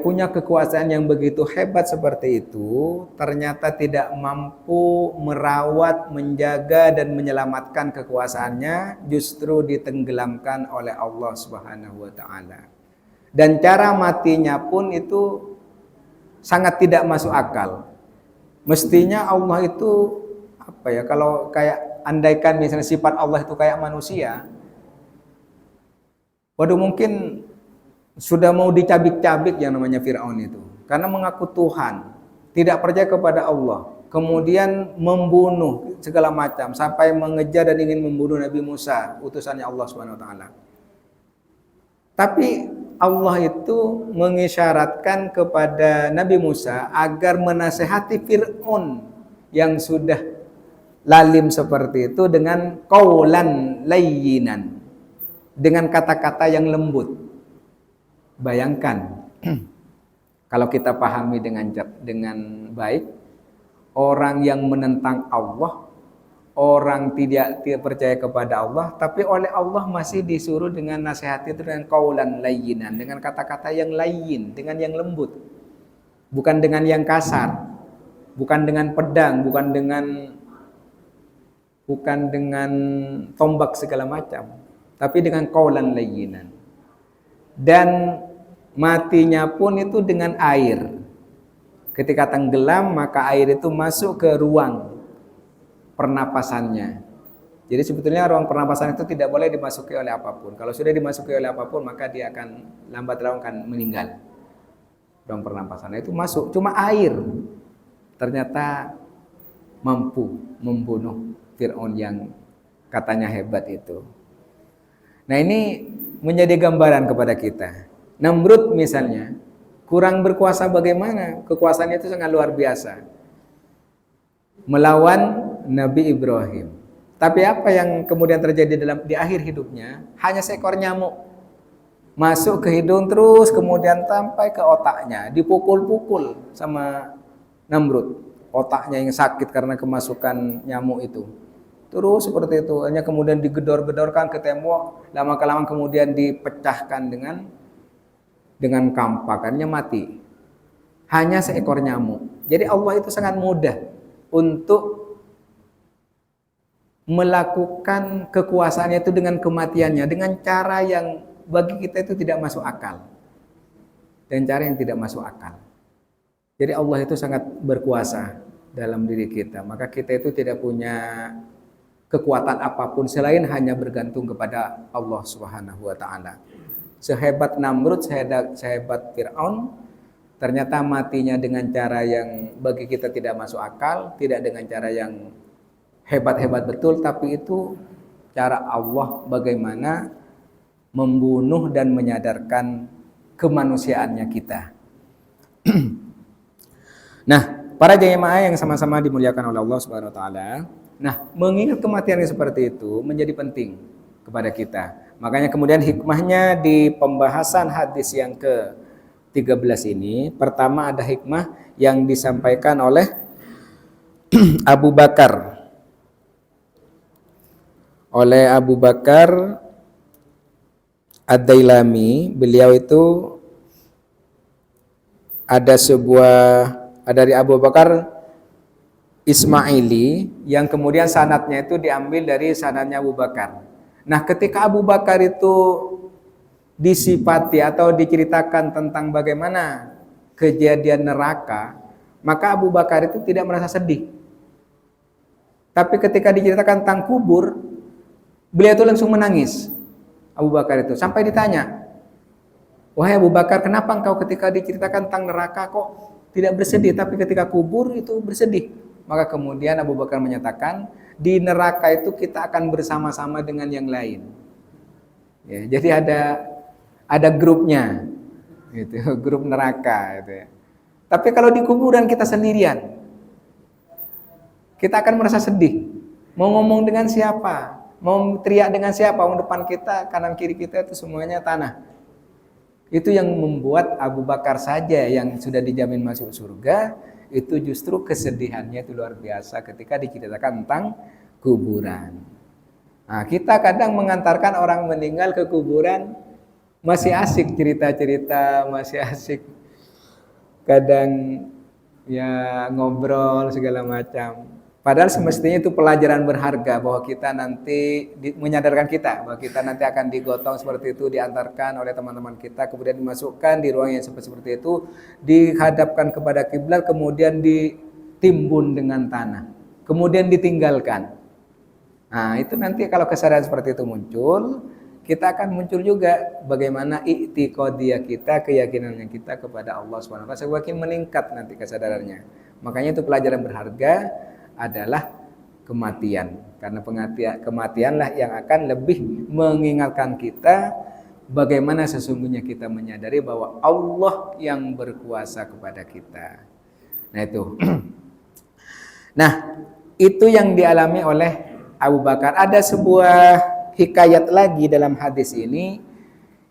punya kekuasaan yang begitu hebat seperti itu ternyata tidak mampu merawat, menjaga dan menyelamatkan kekuasaannya, justru ditenggelamkan oleh Allah Subhanahu wa taala. Dan cara matinya pun itu sangat tidak masuk akal. Mestinya Allah itu kalau kayak andaikan misalnya sifat Allah itu kayak manusia, waduh mungkin sudah mau dicabik-cabik yang namanya Firaun itu. Karena mengaku Tuhan, tidak percaya kepada Allah, kemudian membunuh segala macam sampai mengejar dan ingin membunuh Nabi Musa, utusannya Allah Subhanahu wa taala. Tapi Allah itu mengisyaratkan kepada Nabi Musa agar menasehati Fir'aun yang sudah lalim seperti itu dengan qaulan layyinan, dengan kata-kata yang lembut. Bayangkan kalau kita pahami dengan baik, orang yang menentang Allah, orang tidak percaya kepada Allah, tapi oleh Allah masih disuruh dengan nasihat itu dengan qaulan layyinan, dengan kata-kata yang layyin, dengan yang lembut, bukan dengan yang kasar, bukan dengan pedang, bukan dengan tombak segala macam, tapi dengan qaulan layyinan. Dan matinya pun itu dengan air. Ketika tenggelam, maka air itu masuk ke ruang pernapasannya. Jadi sebetulnya ruang pernapasan itu tidak boleh dimasuki oleh apapun. Kalau sudah dimasuki oleh apapun, maka dia akan lambat laun akan meninggal. Ruang pernapasan itu masuk, cuma air ternyata mampu membunuh Fir'aun yang katanya hebat itu. Nah, ini menjadi gambaran kepada kita. Namrud misalnya kurang berkuasa bagaimana? Kekuasaannya itu sangat luar biasa. Melawan Nabi Ibrahim. Tapi apa yang kemudian terjadi di akhir hidupnya? Hanya seekor nyamuk masuk ke hidung terus kemudian sampai ke otaknya, dipukul-pukul sama Namrud. Otaknya yang sakit karena kemasukan nyamuk itu. Terus seperti itu, hanya kemudian digedor-gedorkan ke tembok, lama-kelamaan kemudian dipecahkan dengan kampakannya mati. Hanya seekor nyamuk. Jadi Allah itu sangat mudah untuk melakukan kekuasaannya itu dengan kematiannya, dengan cara yang bagi kita itu tidak masuk akal. Dan cara yang tidak masuk akal. Jadi Allah itu sangat berkuasa dalam diri kita. Maka kita itu tidak punya kekuatan apapun selain hanya bergantung kepada Allah Subhanahu wa taala. Sehebat Namrud, sehebat Fir'aun, ternyata matinya dengan cara yang bagi kita tidak masuk akal, tidak dengan cara yang hebat-hebat betul, tapi itu cara Allah bagaimana membunuh dan menyadarkan kemanusiaannya kita. Nah, para jemaah yang sama-sama dimuliakan oleh Allah Subhanahu wa taala, nah, mengingat kematian yang seperti itu menjadi penting kepada kita. Makanya kemudian hikmahnya di pembahasan hadis yang ke-13 ini, pertama ada hikmah yang disampaikan oleh Abu Bakar. Oleh Abu Bakar Ad-Dailami, beliau itu ada dari Abu Bakar Ismaili yang kemudian sanadnya itu diambil dari sanadnya Abu Bakar. Nah, ketika Abu Bakar itu disifati atau diceritakan tentang bagaimana kejadian neraka, maka Abu Bakar itu tidak merasa sedih. Tapi ketika diceritakan tentang kubur, beliau itu langsung menangis. Abu Bakar itu sampai ditanya, "Wahai Abu Bakar, kenapa engkau ketika diceritakan tentang neraka kok tidak bersedih, tapi ketika kubur itu bersedih?" Maka kemudian Abu Bakar menyatakan, di neraka itu kita akan bersama-sama dengan yang lain. Ya, jadi ada grupnya, gitu, grup neraka. Gitu ya. Tapi kalau di kuburan kita sendirian, kita akan merasa sedih. Mau ngomong dengan siapa? Mau teriak dengan siapa? Depan kita, kanan kiri kita itu semuanya tanah. Itu yang membuat Abu Bakar saja yang sudah dijamin masuk surga, itu justru kesedihannya itu luar biasa ketika diceritakan tentang kuburan. Nah, kita kadang mengantarkan orang meninggal ke kuburan, masih asik cerita-cerita, masih asik kadang ya ngobrol segala macam. Padahal semestinya itu pelajaran berharga bahwa kita nanti menyadarkan kita bahwa kita nanti akan digotong seperti itu, diantarkan oleh teman-teman kita, kemudian dimasukkan di ruang yang seperti itu, dihadapkan kepada kiblat, kemudian ditimbun dengan tanah, kemudian ditinggalkan. Nah, itu nanti kalau kesadaran seperti itu muncul, kita akan muncul juga bagaimana i'tiqadiyah kita, keyakinannya kita kepada Allah Subhanahu wa taala semakin meningkat nanti kesadarannya. Makanya itu pelajaran berharga adalah kematian, karena kematianlah yang akan lebih mengingatkan kita bagaimana sesungguhnya kita menyadari bahwa Allah yang berkuasa kepada kita. Nah itu. Nah, itu yang dialami oleh Abu Bakar. Ada sebuah hikayat lagi dalam hadis ini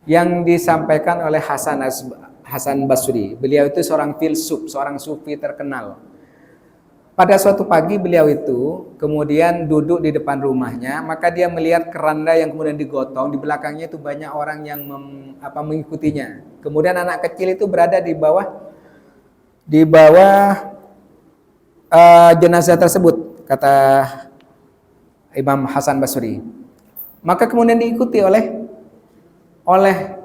yang disampaikan oleh Hasan Basri. Beliau itu seorang filsuf, seorang sufi terkenal. Pada suatu pagi beliau itu kemudian duduk di depan rumahnya, maka dia melihat keranda yang kemudian digotong, di belakangnya itu banyak orang yang mengikutinya. Kemudian anak kecil itu berada di bawah jenazah tersebut, kata Imam Hasan Basri. Maka kemudian diikuti oleh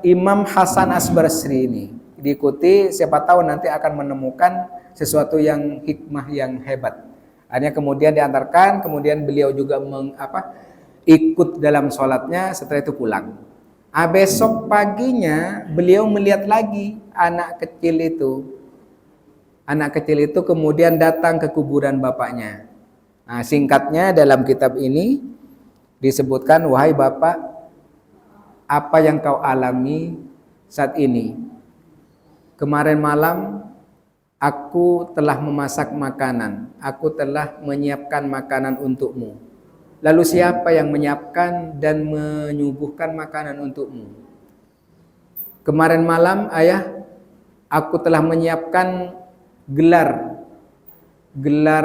Imam Hasan Basri ini. Diikuti, siapa tahu nanti akan menemukan sesuatu yang hikmah yang hebat. Akhirnya kemudian diantarkan, kemudian beliau juga ikut dalam sholatnya, setelah itu pulang. Besok paginya beliau melihat lagi anak kecil itu kemudian datang ke kuburan bapaknya. Nah, singkatnya dalam kitab ini disebutkan, "Wahai bapak, apa yang kau alami saat ini? Kemarin malam aku telah memasak makanan, aku telah menyiapkan makanan untukmu. Lalu siapa yang menyiapkan dan menyuguhkan makanan untukmu? Kemarin malam ayah, aku telah menyiapkan gelar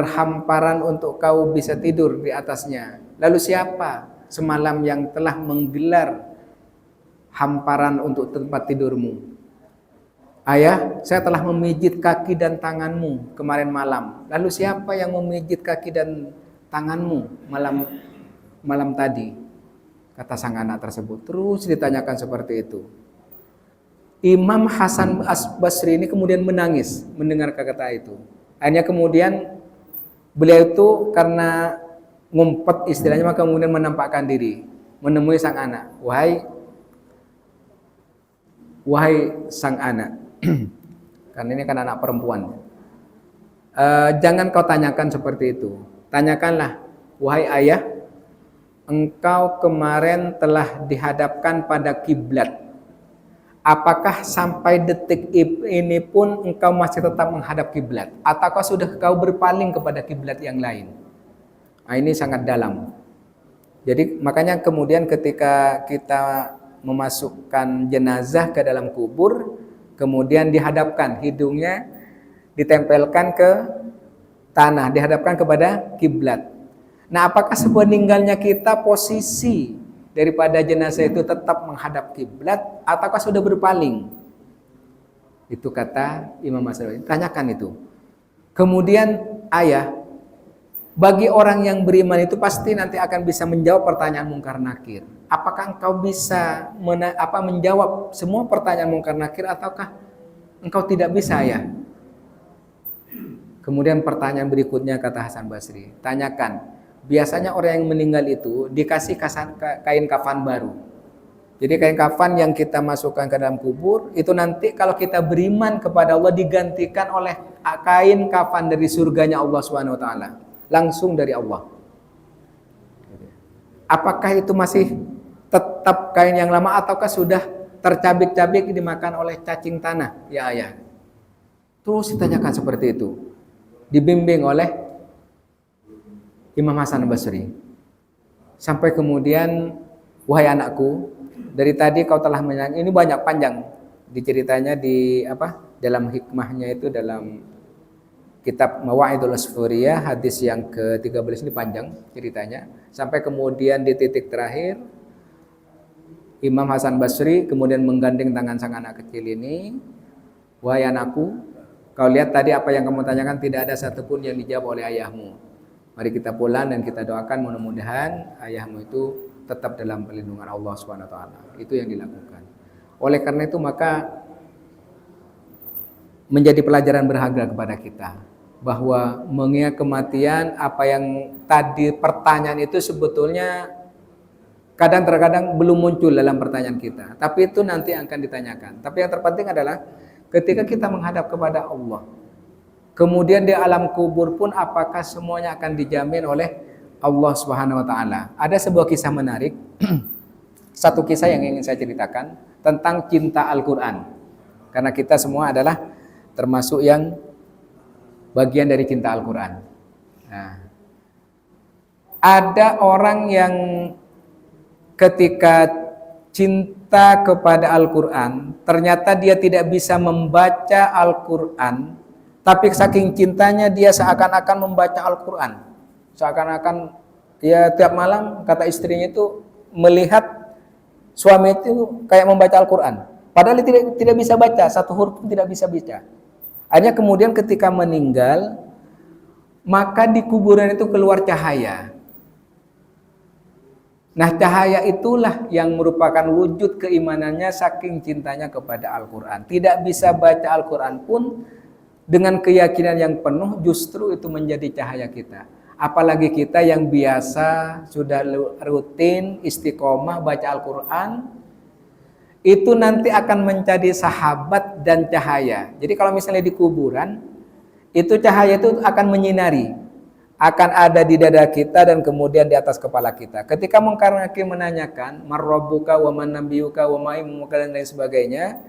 hamparan untuk kau bisa tidur di atasnya. Lalu siapa semalam yang telah menggelar hamparan untuk tempat tidurmu? Ayah, saya telah memijit kaki dan tanganmu kemarin malam. Lalu siapa yang memijit kaki dan tanganmu malam tadi?" Kata sang anak tersebut. Terus ditanyakan seperti itu. Imam Hasan Basri ini kemudian menangis mendengar kata itu. Akhirnya kemudian beliau itu karena ngumpet istilahnya, maka kemudian menampakkan diri, menemui sang anak. Wahai sang anak, karena ini kan anak perempuan. Jangan kau tanyakan seperti itu. Tanyakanlah, wahai ayah, engkau kemarin telah dihadapkan pada kiblat. Apakah sampai detik ini pun engkau masih tetap menghadap kiblat? Ataukah sudah kau berpaling kepada kiblat yang lain? Nah, ini sangat dalam. Jadi makanya kemudian ketika kita memasukkan jenazah ke dalam kubur, kemudian dihadapkan, hidungnya ditempelkan ke tanah, dihadapkan kepada kiblat. Nah, apakah sepeninggalnya kita posisi daripada jenazah itu tetap menghadap kiblat ataukah sudah berpaling? Itu kata Imam Hasan. Tanyakan itu. Kemudian ayah, bagi orang yang beriman itu pasti nanti akan bisa menjawab pertanyaan mungkar nakir. Apakah engkau bisa menjawab semua pertanyaan mungkar nakir ataukah engkau tidak bisa ya? Kemudian pertanyaan berikutnya kata Hasan Basri, tanyakan, biasanya orang yang meninggal itu dikasih kain kafan baru. Jadi kain kafan yang kita masukkan ke dalam kubur itu nanti kalau kita beriman kepada Allah digantikan oleh kain kafan dari surganya Allah Subhanahu wa taala. Langsung dari Allah. Apakah itu masih tetap kain yang lama ataukah sudah tercabik-cabik dimakan oleh cacing tanah? Ya ayah. Terus ditanyakan seperti itu. Dibimbing oleh Imam Hasan Basri. Sampai kemudian, wahai anakku, dari tadi kau telah menyanyi. Ini banyak panjang diceritanya dalam hikmahnya itu dalam kitab Mawa'idul Asfuriyah hadis yang ke-13 ini panjang ceritanya. Sampai kemudian di titik terakhir Imam Hasan Basri kemudian menggandeng tangan sang anak kecil ini. Wahai anakku, kau lihat tadi apa yang kamu tanyakan tidak ada satupun yang dijawab oleh ayahmu. Mari kita pulang dan kita doakan mudah-mudahan ayahmu itu tetap dalam perlindungan Allah Subhanahu wa taala. Itu yang dilakukan. Oleh karena itu maka menjadi pelajaran berharga kepada kita bahwa mengingat kematian, apa yang tadi pertanyaan itu sebetulnya kadang-kadang belum muncul dalam pertanyaan kita, tapi itu nanti akan ditanyakan. Tapi yang terpenting adalah ketika kita menghadap kepada Allah, kemudian di alam kubur pun apakah semuanya akan dijamin oleh Allah Subhanahu wa taala. Ada sebuah kisah menarik. Satu kisah yang ingin saya ceritakan tentang cinta Al-Qur'an. Karena kita semua adalah termasuk yang bagian dari cinta Al-Quran. Nah, ada orang yang ketika cinta kepada Al-Quran, ternyata dia tidak bisa membaca Al-Quran, tapi saking cintanya dia seakan-akan membaca Al-Quran. Seakan-akan dia tiap malam kata istrinya itu melihat suami itu kayak membaca Al-Quran. Padahal dia tidak bisa baca, satu huruf pun tidak bisa baca. Hanya kemudian ketika meninggal, maka di kuburan itu keluar cahaya. Nah, cahaya itulah yang merupakan wujud keimanannya saking cintanya kepada Al-Quran. Tidak bisa baca Al-Quran pun dengan keyakinan yang penuh justru itu menjadi cahaya kita. Apalagi kita yang biasa sudah rutin istiqomah baca Al-Quran, itu nanti akan menjadi sahabat dan cahaya. Jadi kalau misalnya di kuburan, itu cahaya itu akan menyinari, akan ada di dada kita dan kemudian di atas kepala kita. Ketika Munkar Nakir menanyakan, "Marrabbuka wa man nabiyuka wa ma imuka" dan lain sebagainya,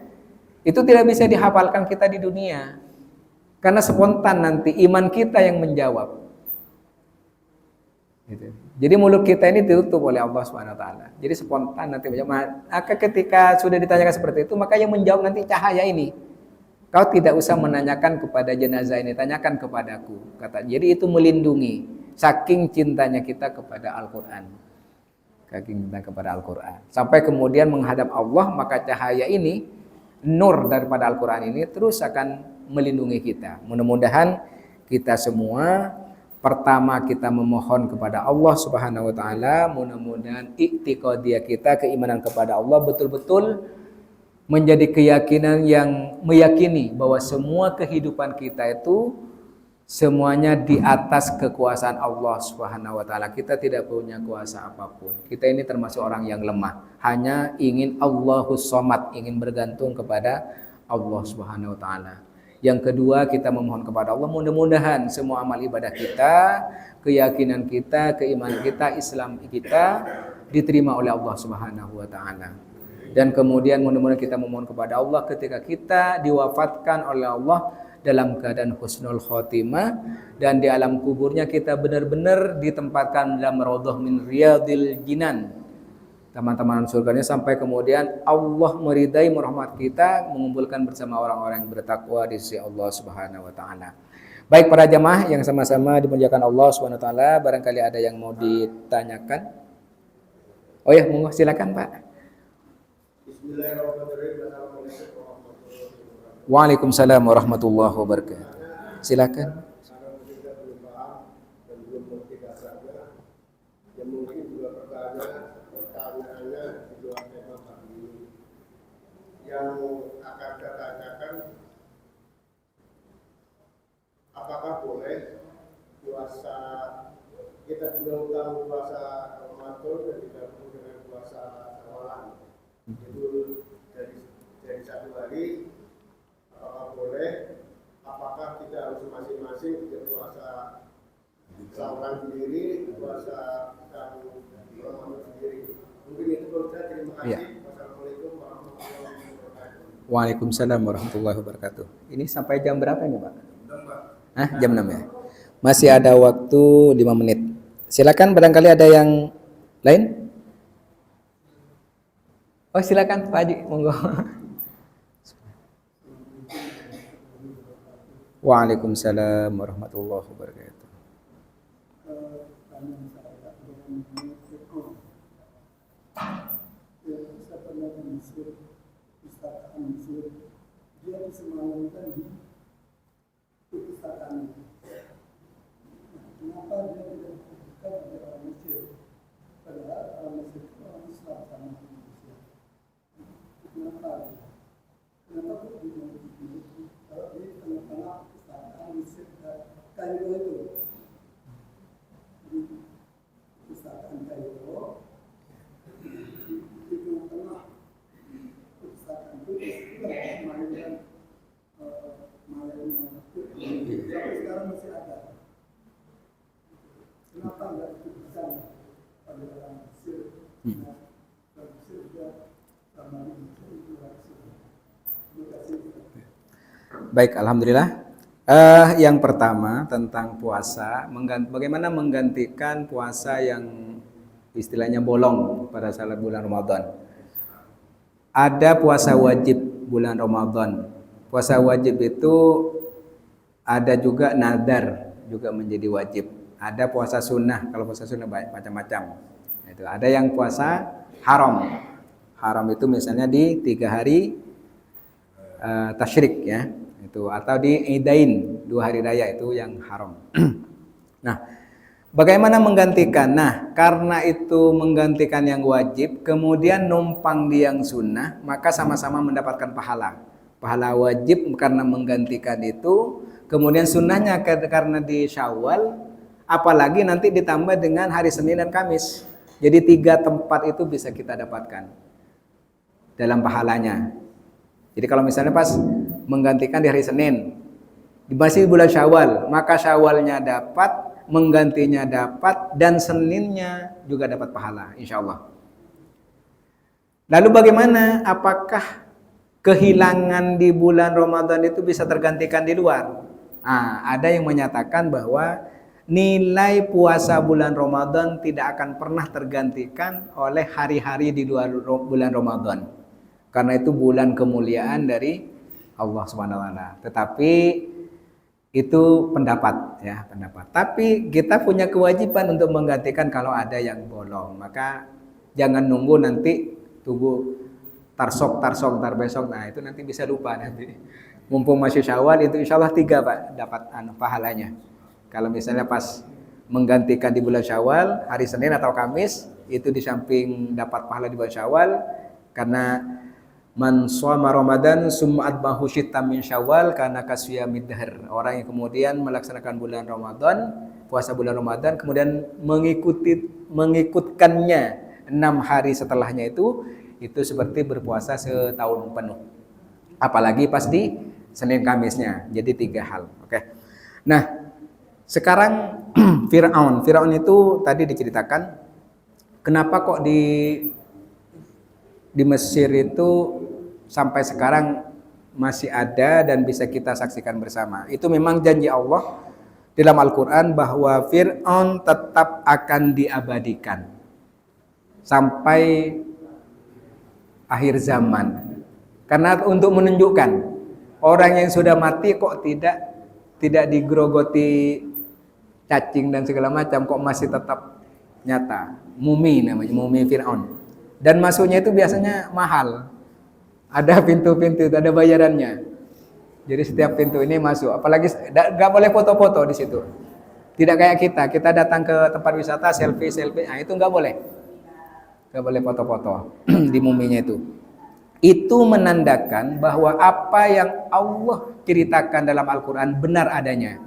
itu tidak bisa dihafalkan kita di dunia. Karena spontan nanti iman kita yang menjawab. Gitu. Jadi mulut kita ini ditutup oleh Allah Subhanahu wa taala. Jadi spontan nanti maka ketika sudah ditanyakan seperti itu, maka yang menjawab nanti cahaya ini. Kau tidak usah menanyakan kepada jenazah ini, tanyakan kepadaku. Kata. Jadi itu melindungi saking cintanya kita kepada Al-Qur'an. Saking cinta kepada Al-Qur'an. Sampai kemudian menghadap Allah, maka cahaya ini, nur daripada Al-Qur'an ini terus akan melindungi kita. Mudah-mudahan kita semua pertama kita memohon kepada Allah Subhanahu wa taala, mudah-mudahan i'tiqadiyah kita, keimanan kepada Allah betul-betul menjadi keyakinan yang meyakini bahwa semua kehidupan kita itu semuanya di atas kekuasaan Allah Subhanahu wa taala. Kita tidak punya kuasa apapun. Kita ini termasuk orang yang lemah, hanya ingin Allahus Somad, ingin bergantung kepada Allah Subhanahu wa taala. Yang kedua, kita memohon kepada Allah mudah-mudahan semua amal ibadah kita, keyakinan kita, keimanan kita, Islam kita diterima oleh Allah Subhanahu wa taala. Dan kemudian mudah-mudahan kita memohon kepada Allah ketika kita diwafatkan oleh Allah dalam keadaan husnul khotimah dan di alam kuburnya kita benar-benar ditempatkan dalam raudhah min riyadil jinan, taman-taman surganya, sampai kemudian Allah meridai merahmat kita, mengumpulkan bersama orang-orang yang bertakwa di sisi Allah Subhanahu wa taala. Baik para jamaah yang sama-sama dimuliakan Allah Subhanahu wa taala, barangkali ada yang mau ditanyakan. Oh ya, monggo silakan Pak. Bismillahirrahmanirrahim. Assalamualaikum warahmatullahi wabarakatuh. Waalaikumsalam warahmatullahi wabarakatuh. Silakan. Karena kita belum paham dan belum mengerti dasarnya, yang mungkin juga pertanyaannya di luar tema pagi ini. Yang akan saya tanyakan, apakah boleh puasa, kita belum tahu puasa Ramadan dan digabung dengan puasa Ramadan, itu dari satu hari, apakah boleh? Apakah kita harus masing-masing puasa seorang sendiri, puasa Ramadan sendiri? Mungkin itu kalau saya terima kasih. Ya. Wassalamualaikum warahmatullahi wabarakatuh. Waalaikumsalam warahmatullahi wabarakatuh. Ini sampai jam berapa ini, Pak? Jam 6 ya. Masih ada waktu 5 menit. Silakan, barangkali ada yang lain? Oh, silakan Pak Haji, monggo. Waalaikumsalam warahmatullahi wabarakatuh. Dia disemangatkan di perpustakaan. Kenapa dia tidak bukan oleh orang Mesir? Padahal orang Mesir itu orang Islam sama Indonesia. Kenapa? Kenapa kok dia begitu? Kalau di tengah-tengah perpustakaan Mesir Kairo itu, di perpustakaan Kairo, di tengah-tengah perpustakaan itu melahirkan sampai sekarang masih ada. Kenapa enggak diberikan pada orang Mesir? Orang Mesir juga sama Indonesia itu langsung. Terima kasih. Baik, alhamdulillah. Yang pertama tentang puasa, bagaimana menggantikan puasa yang istilahnya bolong pada saat bulan Ramadan. Ada puasa wajib bulan Ramadan. Puasa wajib itu ada juga nadar juga menjadi wajib. Ada puasa sunnah, kalau puasa sunnah banyak macam-macam. Itu ada yang puasa haram. Haram itu misalnya di 3 hari tasyrik ya. Itu atau di Idain 2 hari raya itu yang haram. Nah, bagaimana menggantikan? Nah, karena itu menggantikan yang wajib, kemudian numpang di yang sunnah, maka sama-sama mendapatkan pahala. Pahala wajib karena menggantikan itu, kemudian sunnahnya karena di Syawal, apalagi nanti ditambah dengan hari Senin dan Kamis. Jadi 3 tempat itu bisa kita dapatkan dalam pahalanya. Jadi kalau misalnya pas menggantikan di hari Senin, masih bulan Syawal, maka Syawalnya dapat, menggantinya dapat, dan Seninnya juga dapat pahala, insya Allah. Lalu bagaimana? Apakah kehilangan di bulan Ramadan itu bisa tergantikan di luar? Ada yang menyatakan bahwa nilai puasa bulan Ramadan tidak akan pernah tergantikan oleh hari-hari di luar bulan Ramadan. Karena itu bulan kemuliaan dari Allah Subhanahu wa taala. Tetapi itu pendapat ya, pendapat. Tapi kita punya kewajiban untuk menggantikan kalau ada yang bolong. Maka jangan nunggu nanti, tunggu tarsok tar besok. Nah, itu nanti bisa lupa nanti. Mumpung masih Syawal itu insyaallah 3 Pak dapat pahalanya. Kalau misalnya pas menggantikan di bulan Syawal, hari Senin atau Kamis, itu di samping dapat pahala di bulan Syawal, karena man shoma Ramadan summa atbahu syittam min Syawal kana kasiyamid dahr. Orang yang kemudian melaksanakan bulan Ramadan, puasa bulan Ramadan, kemudian mengikutkannya 6 hari setelahnya itu seperti berpuasa setahun penuh. Apalagi pas di Senin Kamisnya. Jadi 3 hal. Oke. Nah, sekarang Fir'aun itu tadi diceritakan kenapa kok di Mesir itu sampai sekarang masih ada dan bisa kita saksikan bersama. Itu memang janji Allah dalam Al-Quran bahwa Fir'aun tetap akan diabadikan sampai akhir zaman. Karena untuk menunjukkan orang yang sudah mati kok tidak digerogoti cacing dan segala macam, kok masih tetap nyata. Mumi namanya, mumi Fir'aun. Dan masuknya itu biasanya mahal. Ada pintu-pintu, ada bayarannya. Jadi setiap pintu ini masuk. Apalagi nggak boleh foto-foto di situ. Tidak kayak kita datang ke tempat wisata selfie, nah itu nggak boleh foto-foto di muminya itu. Itu menandakan bahwa apa yang Allah ceritakan dalam Al-Quran benar adanya.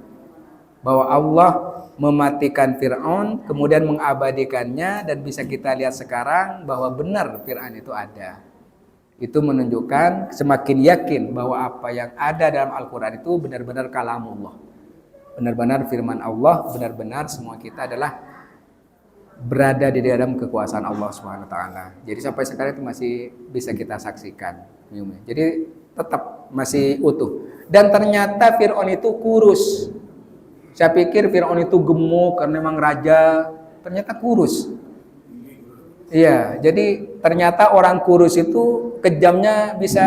Bahwa Allah mematikan Fir'aun, kemudian mengabadikannya, dan bisa kita lihat sekarang bahwa benar Fir'aun itu ada. Itu menunjukkan semakin yakin bahwa apa yang ada dalam Al-Quran itu benar-benar kalamullah, benar-benar firman Allah, benar-benar semua kita adalah berada di dalam kekuasaan Allah Subhanahu wa taala. Jadi sampai sekarang itu masih bisa kita saksikan. Jadi tetap masih utuh. Dan ternyata Fir'aun itu kurus. Saya pikir Fir'aun itu gemuk karena memang raja, ternyata kurus. Iya, jadi ternyata orang kurus itu kejamnya bisa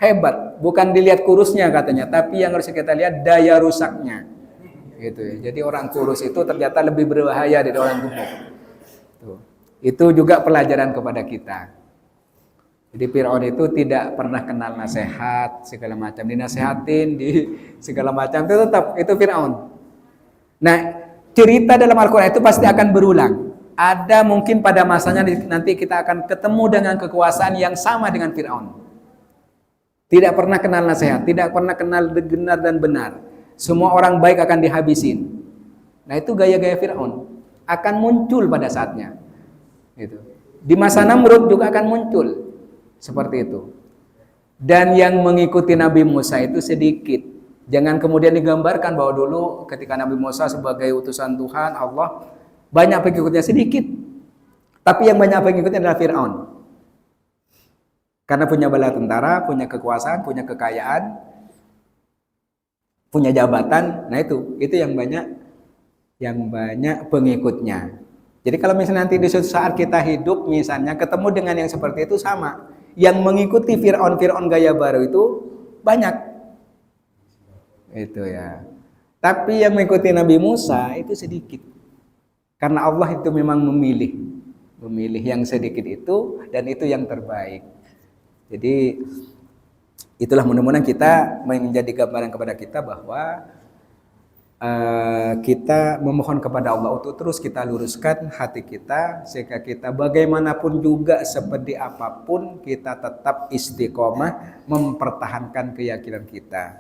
hebat. Bukan dilihat kurusnya katanya, tapi yang harus kita lihat daya rusaknya. Gitu ya. Jadi orang kurus itu ternyata lebih berbahaya dari orang gemuk. Tuh. Itu juga pelajaran kepada kita. Jadi Fir'aun itu tidak pernah kenal nasihat segala macam, dinasehatin di segala macam itu tetap itu Fir'aun. Nah, cerita dalam Al-Quran itu pasti akan berulang. Ada mungkin pada masanya nanti kita akan ketemu dengan kekuasaan yang sama dengan Fir'aun. Tidak pernah kenal nasihat, tidak pernah kenal benar dan benar. Semua orang baik akan dihabisin. Nah itu gaya-gaya Fir'aun akan muncul pada saatnya. Gitu. Di masa Namrud juga akan muncul seperti itu. Dan yang mengikuti Nabi Musa itu sedikit. Jangan kemudian digambarkan bahwa dulu ketika Nabi Musa sebagai utusan Tuhan Allah banyak pengikutnya, sedikit. Tapi yang banyak pengikutnya adalah Fir'aun. Karena punya bala tentara, punya kekuasaan, punya kekayaan, punya jabatan. Nah itu yang banyak pengikutnya. Jadi kalau misalnya nanti di suatu saat kita hidup misalnya ketemu dengan yang seperti itu sama. Yang mengikuti Fir'aun gaya baru itu banyak. Itu ya. Tapi yang mengikuti Nabi Musa itu sedikit. Karena Allah itu memang memilih yang sedikit itu, dan itu yang terbaik. Jadi itulah mudah-mudahan kita menjadi gambaran kepada kita bahwa kita memohon kepada Allah untuk terus kita luruskan hati kita, sehingga kita bagaimanapun juga seperti apapun kita tetap istiqomah mempertahankan keyakinan kita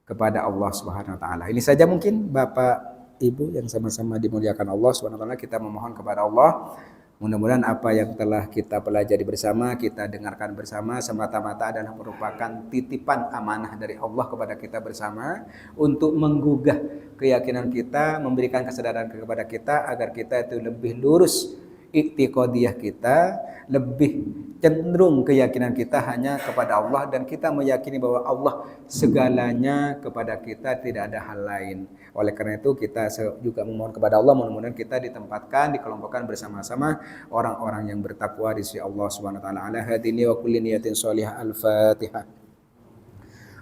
kepada Allah Subhanahu wa taala. Ini saja mungkin Bapak Ibu yang sama-sama dimuliakan Allah Subhanahu wa taala, kita memohon kepada Allah mudah-mudahan apa yang telah kita pelajari bersama, kita dengarkan bersama semata-mata adalah merupakan titipan amanah dari Allah kepada kita bersama untuk menggugah keyakinan kita, memberikan kesadaran kepada kita agar kita itu lebih lurus i'tiqadiyah kita, lebih cenderung keyakinan kita hanya kepada Allah, dan kita meyakini bahwa Allah segalanya kepada kita, tidak ada hal lain. Oleh karena itu kita juga memohon kepada Allah mudah-mudahan kita ditempatkan, dikelompokkan bersama-sama orang-orang yang bertakwa di sisi Allah Subhanahu wa taala. Ala hadini wa kulli niyatin shalihah. Al-Fatihah.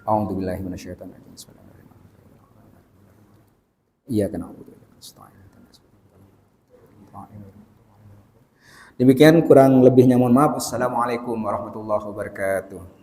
A'udzubillahi minasyaitonir rajim. Bismillahirrahmanirrahim. Iyyaka na'budu wa iyyaka nasta'in. Demikian kurang lebihnya mohon maaf. Assalamualaikum warahmatullahi wabarakatuh.